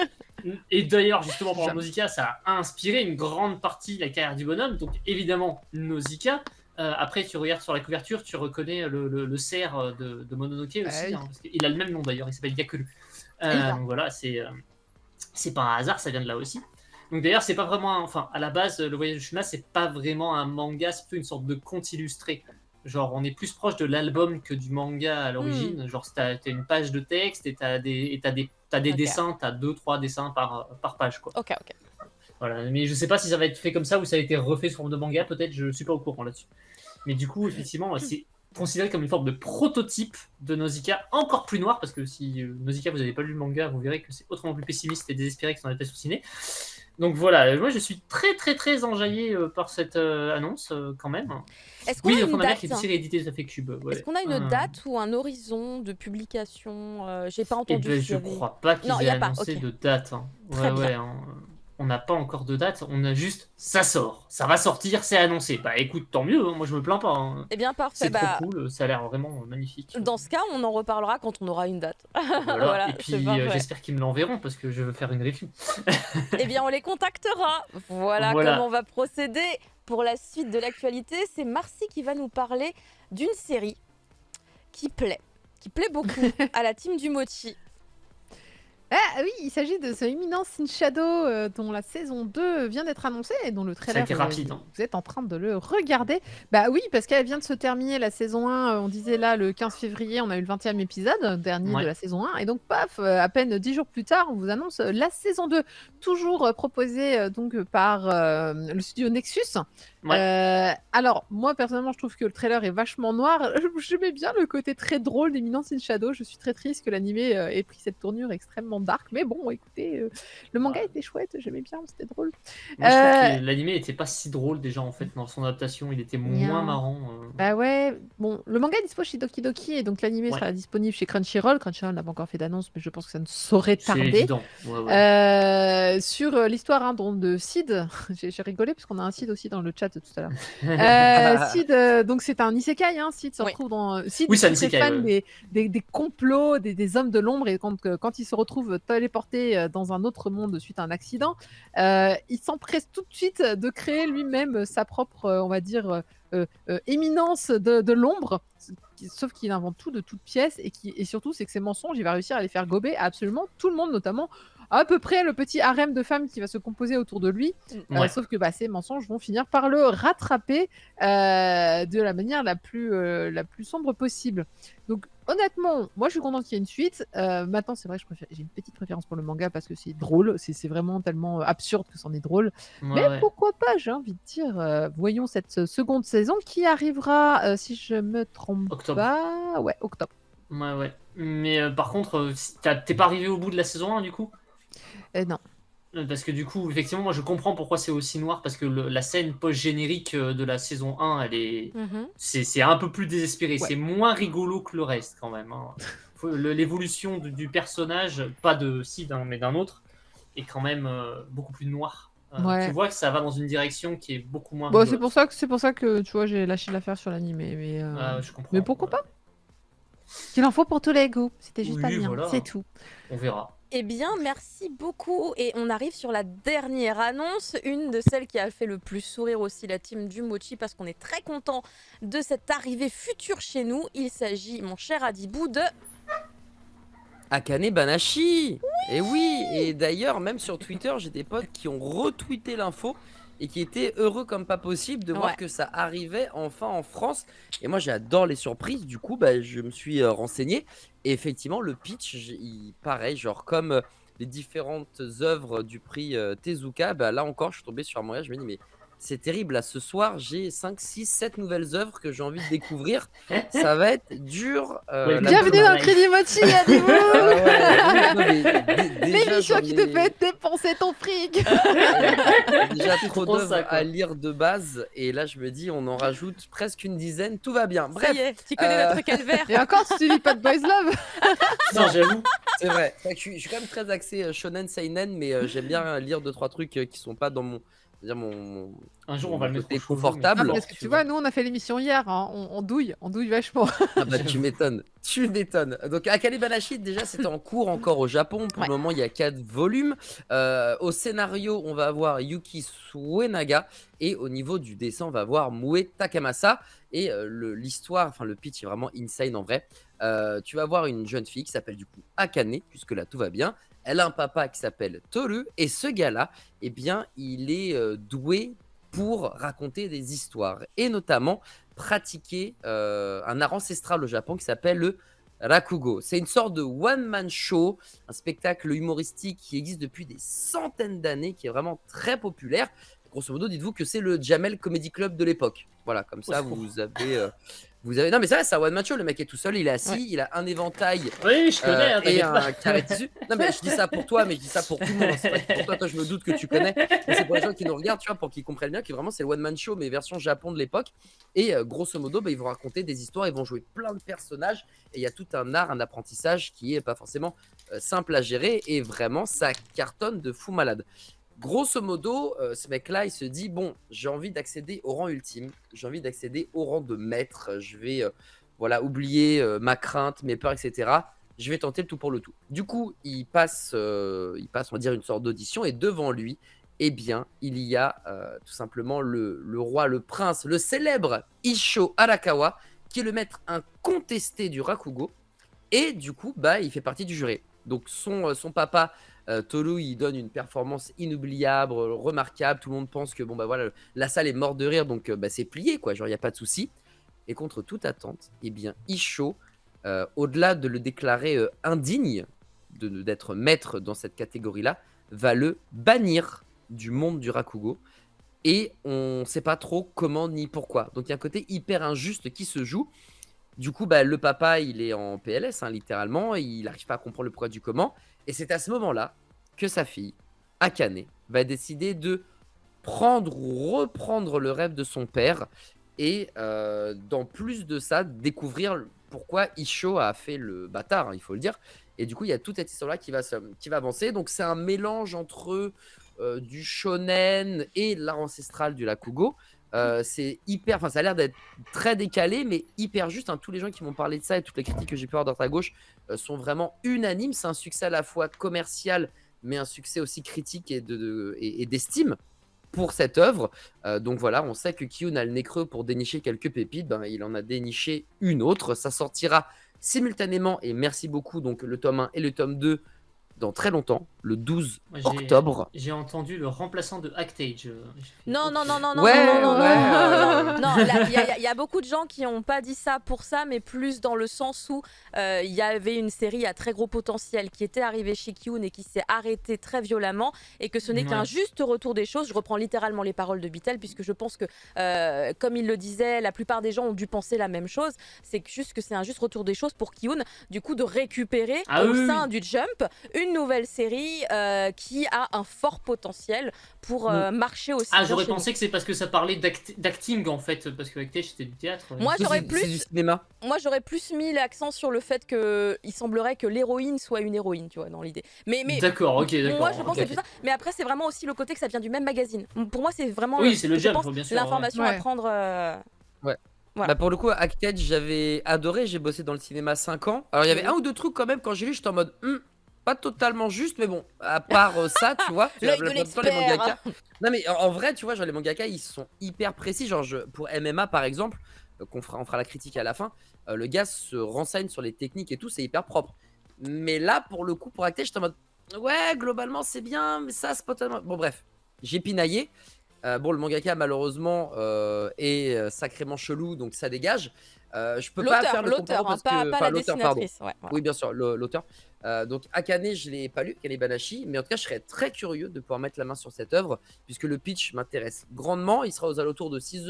Et d'ailleurs, justement, pour Nausicaa, ça a inspiré une grande partie de la carrière du bonhomme. Donc, évidemment, Nausicaa. Après, tu regardes sur la couverture, tu reconnais le cerf de Mononoke aussi. oui. Hein, parce qu'il a le même nom d'ailleurs, il s'appelle Yakulu. Évidemment. Donc voilà, c'est pas un hasard, ça vient de là aussi. Donc d'ailleurs, c'est pas vraiment. Enfin, à la base, le voyage de Shuna, c'est pas vraiment un manga, c'est plutôt une sorte de conte illustré. Genre, on est plus proche de l'album que du manga à l'origine. Genre, t'as une page de texte et t'as des Ok. dessins, t'as 2-3 dessins par page, quoi. Ok. Voilà. Mais je sais pas si ça va être fait comme ça ou ça a été refait sous forme de manga, peut-être, je suis pas au courant là-dessus. Mais du coup, effectivement, c'est considéré comme une forme de prototype de Nausicaa, encore plus noir, parce que si Nausicaa, vous n'avez pas lu le manga, vous verrez que c'est autrement plus pessimiste et désespéré que son adaptation ciné. Donc voilà, moi je suis très enjaillé par cette annonce quand même. Est-ce qu'on Oui, a Enfant une de la mer date qui est une série éditée de Safé Cube. Ouais. Est-ce qu'on a une date ou un horizon de publication J'ai pas Eh entendu. ben, s'il y je avait- crois pas qu'ils Non, y aient a pas, annoncé ok. de date. Hein. Très bien. Ouais, hein. On n'a pas encore de date, on a juste ça sort, ça va sortir, c'est annoncé. Bah écoute, tant mieux, hein, moi je me plains pas. Hein. Eh bien, parfait. C'est Bah, trop cool, ça a l'air vraiment magnifique. dans ce cas, on en reparlera quand on aura une date. Voilà. Voilà, Et c'est puis parfait. j'espère qu'ils me l'enverront parce que je veux faire une review. Eh bien, on les contactera. Voilà, Voilà. comment on va procéder pour la suite de l'actualité. C'est Marcy qui va nous parler d'une série qui plaît beaucoup à la team du Mochi. Ah oui, il s'agit de The Imminence in Shadow, dont la saison 2 vient d'être annoncée et dont le trailer, été rapide, hein. vous êtes en train de le regarder. Bah oui, parce qu'elle vient de se terminer la saison 1, on disait là le 15 février, on a eu le 20e épisode, dernier Ouais. de la saison 1, et donc paf, à peine 10 jours plus tard, on vous annonce la saison 2, toujours proposée donc par le studio Nexus. Alors, moi personnellement, je trouve que le trailer est vachement noir. J'aimais bien le côté très drôle d'Imminence in Shadow. Je suis très triste que l'animé ait pris cette tournure extrêmement dark. Mais bon, écoutez, le manga était chouette, j'aimais bien, c'était drôle. Moi je trouve que l'animé était pas si drôle déjà en fait dans son adaptation, il était moins Bien. marrant. Bah ouais, bon, le manga est dispo chez Doki Doki et donc l'animé Ouais. sera disponible chez Crunchyroll. Crunchyroll n'a pas encore fait d'annonce, mais je pense que ça ne saurait C'est tarder. évident. Ouais. Sur l'histoire de Sid, j'ai rigolé parce qu'on a un Sid aussi dans le chat tout à l'heure. Sid, donc c'est un isekai, hein, Sid se Oui. retrouve dans... Sid Oui, c'est un est très isekai, fan ouais. des complots, des hommes de l'ombre, et quand il se retrouve téléporté dans un autre monde suite à un accident, il s'empresse tout de suite de créer lui-même sa propre, on va dire, éminence de l'ombre, sauf qu'il invente tout de toutes pièces, et surtout c'est que ses mensonges, il va réussir à les faire gober à absolument tout le monde, notamment à peu près le petit harem de femmes qui va se composer autour de lui. Ouais. Sauf que ces mensonges vont finir par le rattraper de la manière la plus sombre possible. Donc honnêtement, moi je suis contente qu'il y ait une suite. Maintenant, c'est vrai que j'ai une petite préférence pour le manga parce que c'est drôle. C'est vraiment tellement absurde que c'en est drôle. Mais Ouais, ouais. pourquoi pas, j'ai envie de dire. Voyons cette seconde saison qui arrivera, si je me trompe Octobre. pas. Ouais, octobre. Ouais, ouais. Mais par contre, t'es pas arrivé au bout de la saison 1 du coup? Non. Parce que du coup, effectivement, moi je comprends pourquoi c'est aussi noir, parce que la scène post-générique de la saison 1, Mhm. c'est un peu plus désespéré. Ouais. C'est moins rigolo que le reste quand même, hein. L'évolution du personnage, pas de Sid, hein, mais d'un autre, est quand même beaucoup plus noire. Ouais. Tu vois que ça va dans une direction qui est beaucoup moins Bon, rigolote. c'est pour ça que tu vois, j'ai lâché l'affaire sur l'anime. Je comprends. Mais pourquoi Ouais. pas? Qu'il en faut pour tous les goûts. C'était juste pas Oui, le mien, voilà. c'est tout. On verra. Eh bien, merci beaucoup. Et on arrive sur la dernière annonce, une de celles qui a fait le plus sourire aussi la team du Mochi, parce qu'on est très content de cette arrivée future chez nous. Il s'agit, mon cher Adibou, de... Akane Banashi. Et oui, et d'ailleurs, même sur Twitter, j'ai des potes qui ont retweeté l'info et qui étaient heureux comme pas possible de voir Ouais. que ça arrivait enfin en France. Et moi, j'adore les surprises. Du coup, bah, je me suis renseigné. Et effectivement, le pitch, pareil, genre comme les différentes œuvres du prix Tezuka, bah, là encore, je suis tombé sur un manga. Je me dis, mais c'est terrible. Là, ce soir, j'ai 5, 6, 7 nouvelles œuvres que j'ai envie de découvrir. Ça va être dur. Ouais, la Bienvenue Life. dans le Crédit Mochi, Adibou. Ah ouais, non, mais déjà, L'émission j'en qui te ai- fait dépenser ton fric. déjà C'est trop trop d'œuvres ça, quoi. à lire de base, et là je me dis on en rajoute presque une dizaine, tout va bien. Ça Bref, y est, tu connais notre calvaire. Et encore, si tu lis pas de Boys Love. Non, j'avoue. c'est vrai. Fait que je suis quand même très axé shonen seinen, mais j'aime bien lire 2-3 trucs qui sont pas dans mon Un jour, on va le mettre côté au shoujo, confortable. mais- Parce que tu vois, nous, on a fait l'émission hier. Hein. On douille vachement. Ah bah tu m'étonnes, tu m'étonnes. Donc Akane Banashi, déjà c'était en cours encore au Japon. Pour Ouais. le moment il y a 4 volumes. Au scénario on va avoir Yuki Suenaga et au niveau du dessin on va avoir Mue Takamasa. Et l'histoire, enfin le pitch est vraiment insane en vrai. Tu vas voir une jeune fille qui s'appelle du coup Akane, puisque là tout va bien. Elle a un papa qui s'appelle Toru et ce gars-là, eh bien il est doué pour raconter des histoires et notamment pratiquer un art ancestral au Japon qui s'appelle le Rakugo. C'est une sorte de one-man show, un spectacle humoristique qui existe depuis des centaines d'années, qui est vraiment très populaire. Grosso modo, dites-vous que c'est le Jamel Comedy Club de l'époque. Voilà, comme ça, Au secours. vous avez... Non, mais c'est vrai, c'est un one-man show. Le mec est tout seul, il est assis, Ouais. il a un éventail Oui, je connais, hein, et t'inquiète pas. un carré de tissu. Non, mais je dis ça pour toi, mais je dis ça pour tout le monde. C'est pas que pour toi, toi, je me doute que tu connais. Mais c'est pour les gens qui nous regardent, tu vois, pour qu'ils comprennent bien que vraiment, c'est le one-man show, mais version Japon de l'époque. Et grosso modo, bah, ils vont raconter des histoires, ils vont jouer plein de personnages. Et il y a tout un art, un apprentissage qui est pas forcément simple à gérer. Et vraiment, ça cartonne de fou malade. Grosso modo, ce mec-là, il se dit bon, j'ai envie d'accéder au rang ultime, j'ai envie d'accéder au rang de maître, je vais voilà, oublier ma crainte, mes peurs, etc. Je vais tenter le tout pour le tout. Du coup, il passe, on va dire, une sorte d'audition et devant lui, eh bien, il y a tout simplement le roi, le prince, le célèbre Issho Arakawa, qui est le maître incontesté du Rakugo. Et du coup, bah, il fait partie du jury. Donc son papa, Toru, il donne une performance inoubliable, remarquable. Tout le monde pense que bon, bah, voilà, la salle est morte de rire, donc bah, c'est plié, quoi. Genre, il n'y a pas de souci. Et contre toute attente, eh bien, Issho, au-delà de le déclarer indigne d'être maître dans cette catégorie-là, va le bannir du monde du Rakugo. Et on ne sait pas trop comment ni pourquoi. Donc il y a un côté hyper injuste qui se joue. Du coup, bah, le papa, il est en PLS, hein, littéralement. Il n'arrive pas à comprendre le pourquoi du comment. Et c'est à ce moment-là que sa fille, Akane, va décider de prendre ou reprendre le rêve de son père. Et dans plus de ça, découvrir pourquoi Issho a fait le bâtard, hein, il faut le dire. Et du coup, il y a toute cette histoire-là qui va avancer. Donc, c'est un mélange entre du shonen et l'art ancestral du Rakugo. C'est hyper, enfin, ça a l'air d'être très décalé, mais hyper juste, hein. Tous les gens qui m'ont parlé de ça et toutes les critiques que j'ai pu avoir droite à gauche sont vraiment unanimes. C'est un succès à la fois commercial, mais un succès aussi critique et d'estime pour cette œuvre. Donc voilà, on sait que Kiyun a le nez creux pour dénicher quelques pépites. Ben, il en a déniché une autre. Ça sortira simultanément, et merci beaucoup, donc le tome 1 et le tome 2 dans très longtemps. le 12 Moi, octobre. J'ai entendu le remplaçant de Actage. Non, non, non, non, non, Ouais, non, non, non, ouais, non, non, non, là, il y a beaucoup de gens qui n'ont pas dit ça pour ça, mais plus dans le sens où il y avait une série à très gros potentiel qui était arrivée chez Kiyun et qui s'est arrêtée très violemment, et que ce n'est qu'un Ouais. juste retour des choses. Je reprends littéralement les paroles de Bitel, puisque je pense que, comme il le disait, la plupart des gens ont dû penser la même chose. C'est juste que c'est un juste retour des choses pour Kiyun, du coup, de récupérer Ah au oui, sein oui. du Jump une nouvelle série qui a un fort potentiel pour marcher aussi Ah, bien j'aurais chez nous. pensé que c'est parce que ça parlait d'acting en fait, parce que Actage c'était du théâtre. Moi, Oui, j'aurais c'est du cinéma. Moi, j'aurais plus mis l'accent sur le fait que il semblerait que l'héroïne soit une héroïne, tu vois, dans l'idée. Mais D'accord, ok, d'accord. moi, je pense que c'est ok. plus ça. Mais après, c'est vraiment aussi le côté que ça vient du même magazine. Pour moi, c'est vraiment Oui, c'est le je Jump, pense, bien sûr. l'information ouais. à Ouais. prendre. Ouais. Voilà. Bah pour le coup, Acted, j'avais adoré. J'ai bossé dans le cinéma 5 ans. Alors il y avait Oui. un ou deux trucs quand même. Quand j'ai lu, j'étais en mode pas totalement juste, mais bon, à part ça, tu vois. L'œil de les l'expert. mangaka. Non mais en vrai, tu vois, genre les mangaka, ils sont hyper précis. Genre pour MMA par exemple, on fera la critique à la fin. Le gars se renseigne sur les techniques et tout, c'est hyper propre. Mais là, pour le coup, pour Acted, j'étais en mode ouais, globalement c'est bien, mais ça c'est pas tellement. Bon bref, j'ai pinaillé. Bon, le mangaka malheureusement est sacrément chelou, donc ça dégage. Je peux pas faire le L'auteur, comparo hein, parce pas que, la enfin l'auteur, pardon. dessinatrice. Ouais, voilà. Oui, bien sûr, l'auteur. Donc Akane, je l'ai pas lu, Kalebanashi, mais en tout cas, je serais très curieux de pouvoir mettre la main sur cette œuvre, puisque le pitch m'intéresse grandement. Il sera aux alentours de 6,95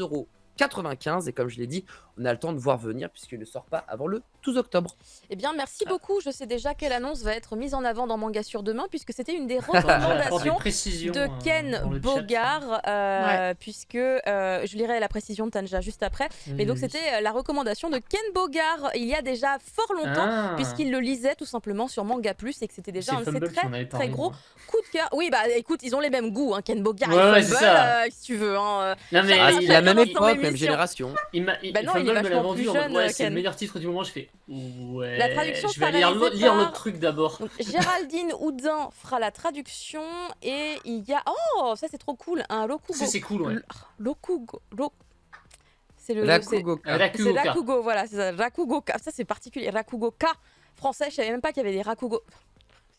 € et comme je l'ai dit, on a le temps de voir venir puisqu'il ne sort pas avant le 12 octobre. Eh bien, merci beaucoup. Je sais déjà quelle annonce va être mise en avant dans Manga sur demain, puisque c'était une des Apporte des recommandations précisions de Ken dans le chat. Bogard, puisque je lirai la précision de Tanja juste après. Mais donc, c'était la recommandation de Ken Bogard il y a déjà fort longtemps, puisqu'il le lisait tout simplement sur Manga Plus et que c'était déjà un de ses très gros coups de cœur. Oui, bah écoute, ils ont les mêmes goûts, hein, Ken Bogard Ouais, et c'est Fumble, ça. si tu veux. Hein, Non, mais chacun C'est sa la même chacun dans son époque, même émission. génération. Bah non, il est Fumble me l'a vachement vendu plus en mode, jeune, ouais, c'est Ken. le meilleur titre du moment. Je fais ouais. La traduction je vais sera lire réalisée lire par- l'autre truc d'abord. Donc, Géraldine Houdin fera la traduction et il y a oh ça c'est trop cool un Rokugo. Ça, c'est cool, ouais. Rokugo. C'est le Rakugoka. c'est Rakugo, voilà, c'est ça, Rakugoka. Ça c'est particulier, Rakugoka français, je savais même pas qu'il y avait des Rakugo.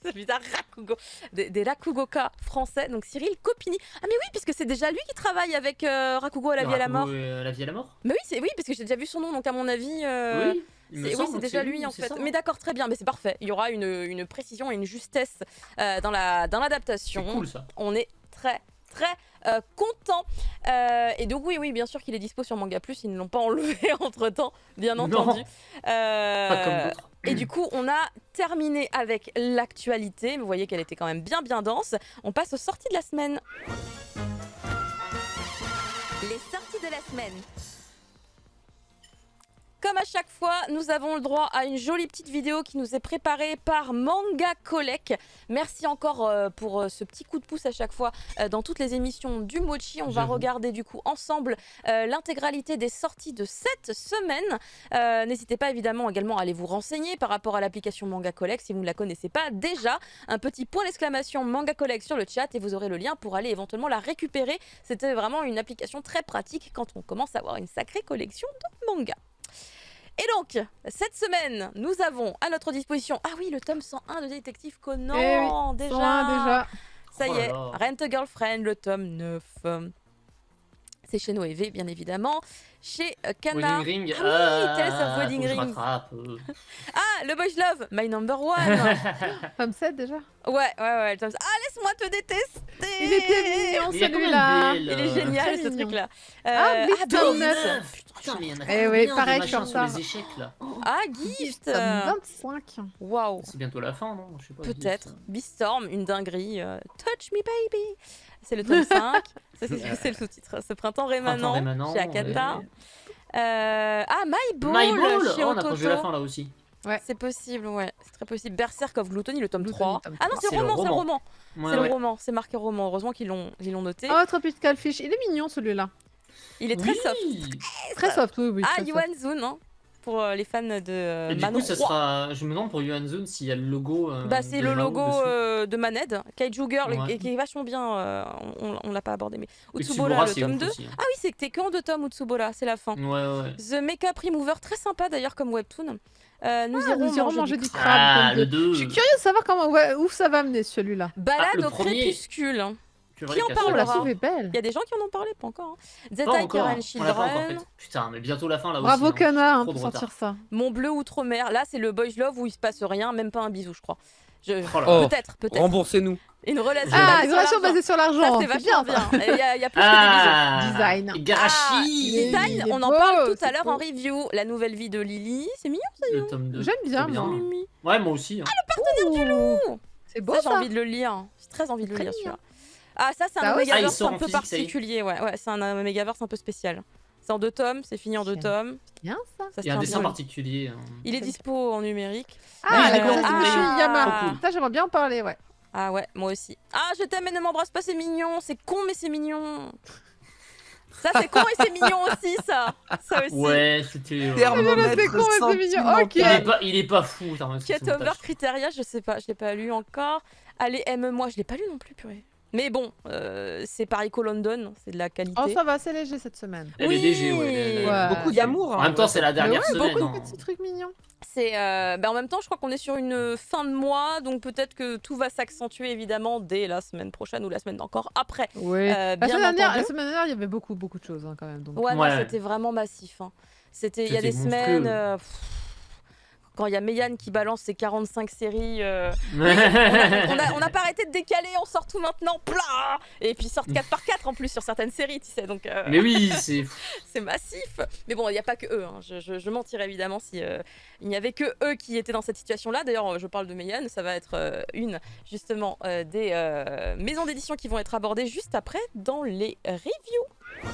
C'est bizarre, Rakugo. Des Rakugoka français, donc Cyril Copini. Ah mais oui, puisque c'est déjà lui qui travaille avec Rakugo à la vie à la mort. La vie à la mort. Mais oui, parce que j'ai déjà vu son nom, donc à mon avis. Oui. il me Oui, semble c'est que déjà lui en c'est fait. ça. Mais d'accord, très bien, mais c'est parfait. Il y aura une précision et une justesse dans l'adaptation. C'est cool ça. On est très content. Et donc oui, bien sûr qu'il est dispo sur Manga Plus, ils ne l'ont pas enlevé entre temps, bien Non. entendu. Pas comme d'autres. Et du coup, on a terminé avec l'actualité. Vous voyez qu'elle était quand même bien dense. On passe aux sorties de la semaine. Les sorties de la semaine. Comme à chaque fois, nous avons le droit à une jolie petite vidéo qui nous est préparée par Manga Collect. Merci encore pour ce petit coup de pouce à chaque fois dans toutes les émissions du Mochi. On va J'avoue. regarder du coup ensemble l'intégralité des sorties de cette semaine. N'hésitez pas évidemment également à aller vous renseigner par rapport à l'application Manga Collect si vous ne la connaissez pas déjà. Un petit point d'exclamation Manga Collect sur le chat et vous aurez le lien pour aller éventuellement la récupérer. C'était vraiment une application très pratique quand on commence à avoir une sacrée collection de mangas. Et donc, cette semaine, nous avons à notre disposition, ah oui, le tome 101 de Détective Conan, Eh oui, déjà. 101 déjà. Ça Oh y là est, là. Rent a Girlfriend, le tome 9. C'est chez Noévé, bien évidemment. Chez Kana. Wedding Ring. Ah oui, Tales of Wedding faut que je Ring. rattrape. Ah, le Boys Love, My Number One. Tome 7 déjà. Ouais, le tome... Ah, laisse-moi te détester. Il était mignon Il y a combien celui-là. de Il BL, est génial très ce mignon. truc-là. Ah, Bliss, Bliss, tome 9. Putain, mais il y en a Eh oui, combien de pareil, machins comme sur ça. les échecs là. Ah, Gift. Tome 25. Waouh. C'est bientôt la fin, non? Je sais pas. Peut-être. Beastorm, une dinguerie. Touch me baby. C'est le tome 5. Ça, c'est le sous-titre. Ce printemps rémanent, rémanent, chez Akata. ouais. My Ball, My Ball. chez Oh, on a proche de la Ototo. fin là aussi. C'est possible, ouais. C'est très possible. Berserk of Gluttony, le tome Gluttony, 3. tome Ah non, 3. c'est C'est le le roman, c'est le roman. roman. Ouais, C'est ouais. le roman, c'est marqué roman. Heureusement qu'ils l'ont noté. Oh, Tropical Fish. Il est mignon celui-là. Il est très Oui. soft. Très soft, oui. Ah, très soft. Yuan Zun, hein, pour les fans de Et du Manon coup, ça Roi. sera. Je me demande pour Yuan Zone s'il y a le logo. Bah, c'est de le Mao logo dessus. de Maned, Kaiju Girl, Ouais. qui est vachement bien. On l'a pas abordé, mais Et Utsubora, le c'est tome ouf 2. aussi, hein. Ah oui, c'est que t'es que en 2 tomes, Utsubora, c'est la fin. Ouais. The Mecha Mover, très sympa d'ailleurs comme webtoon. Nous Nous irons irons manger du crabe. Ah, tome le 2. 2. Je suis curieuse de savoir où ça va mener celui-là. Balade le au premier. crépuscule. C'est Qui en qu'à parle, Oh, la Laura soupe est belle. Il y a des gens qui en ont parlé, pas encore. Hein. Pas Zeta et encore. Karen On l'a pas encore Children. fait. Putain, mais bientôt la fin là Bravo aussi. hein. Kana Trop pour de sentir retard. ça. Mon bleu outre-mer. Là, c'est le boys love où il se passe rien, même pas un bisou, je crois. Oh là là. Oh. Peut-être. Remboursez-nous. Une relation. Ah, basée une sur relation l'argent. basée sur Ça, l'argent. c'est C'est vachement bien ça. bien. Il y a plus que des bisous. Ah, Design. Igarashi. Design, Il est on en beau, parle tout à c'est l'heure beau. en review. La nouvelle vie de Lily. C'est mignon, Le tome 2. J'aime bien, Trop moi. Mimi. Ouais, moi aussi. hein. Ouh, c'est beau Ça, j'ai ça. envie de le lire. J'ai très envie de le Très lire, mignon. celui-là. Ah, ça, c'est Bah un ouais, Ah, il Megaverse sort un en peu physique, ça y est. particulier. Ouais, c'est un Megaverse un peu spécial. C'est en 2 tomes, c'est fini en 2 Tiens. tomes. Bien ça. Ça se Il y a un tient dessin bien. particulier. Il est dispo en numérique. Ah, la d'accord. grossesse de Monsieur Ah. Yama. Trop cool. Ça, j'aimerais bien en parler, ouais. Ah ouais, moi aussi. Ah, je t'aime mais ne m'embrasse pas, c'est mignon. C'est con, mais c'est mignon. Ça, c'est con et c'est mignon aussi, ça. Ça aussi. Ouais, c'était. Thermomètre c'est con, mais c'est mignon. sentimental. Ok. Il est pas fou. Get Over Criteria, je sais pas, je l'ai pas lu encore. Allez, aime-moi, je l'ai pas lu non plus, purée. Mais bon, c'est par Eco London, c'est de la qualité. Oh, ça va, c'est léger cette semaine. Elle est léger, ouais. Ouais. Beaucoup d'amour. En hein. même temps, c'est la Mais dernière ouais, semaine. beaucoup de hein. petits trucs mignons. C'est, en même temps, je crois qu'on est sur une fin de mois, donc peut-être que tout va s'accentuer évidemment dès la semaine prochaine ou la semaine encore après. Oui. Bien La semaine entendu. dernière, il y avait beaucoup de choses hein, quand même. Donc. Ouais, non, Ouais. c'était vraiment massif. Hein. Il y a C'était des semaines, monstrueux. quand il y a Meian qui balance ses 45 séries, on n'a pas arrêté de décaler, on sort tout maintenant, plah. Et puis ils sortent 4 par 4 en plus sur certaines séries, tu sais, donc Mais oui, c'est. c'est massif. Mais bon, il n'y a pas que eux, hein. je mentirais évidemment si il n'y avait que eux qui étaient dans cette situation-là. D'ailleurs, je parle de Meian, ça va être une justement des maisons d'édition qui vont être abordées juste après dans les reviews.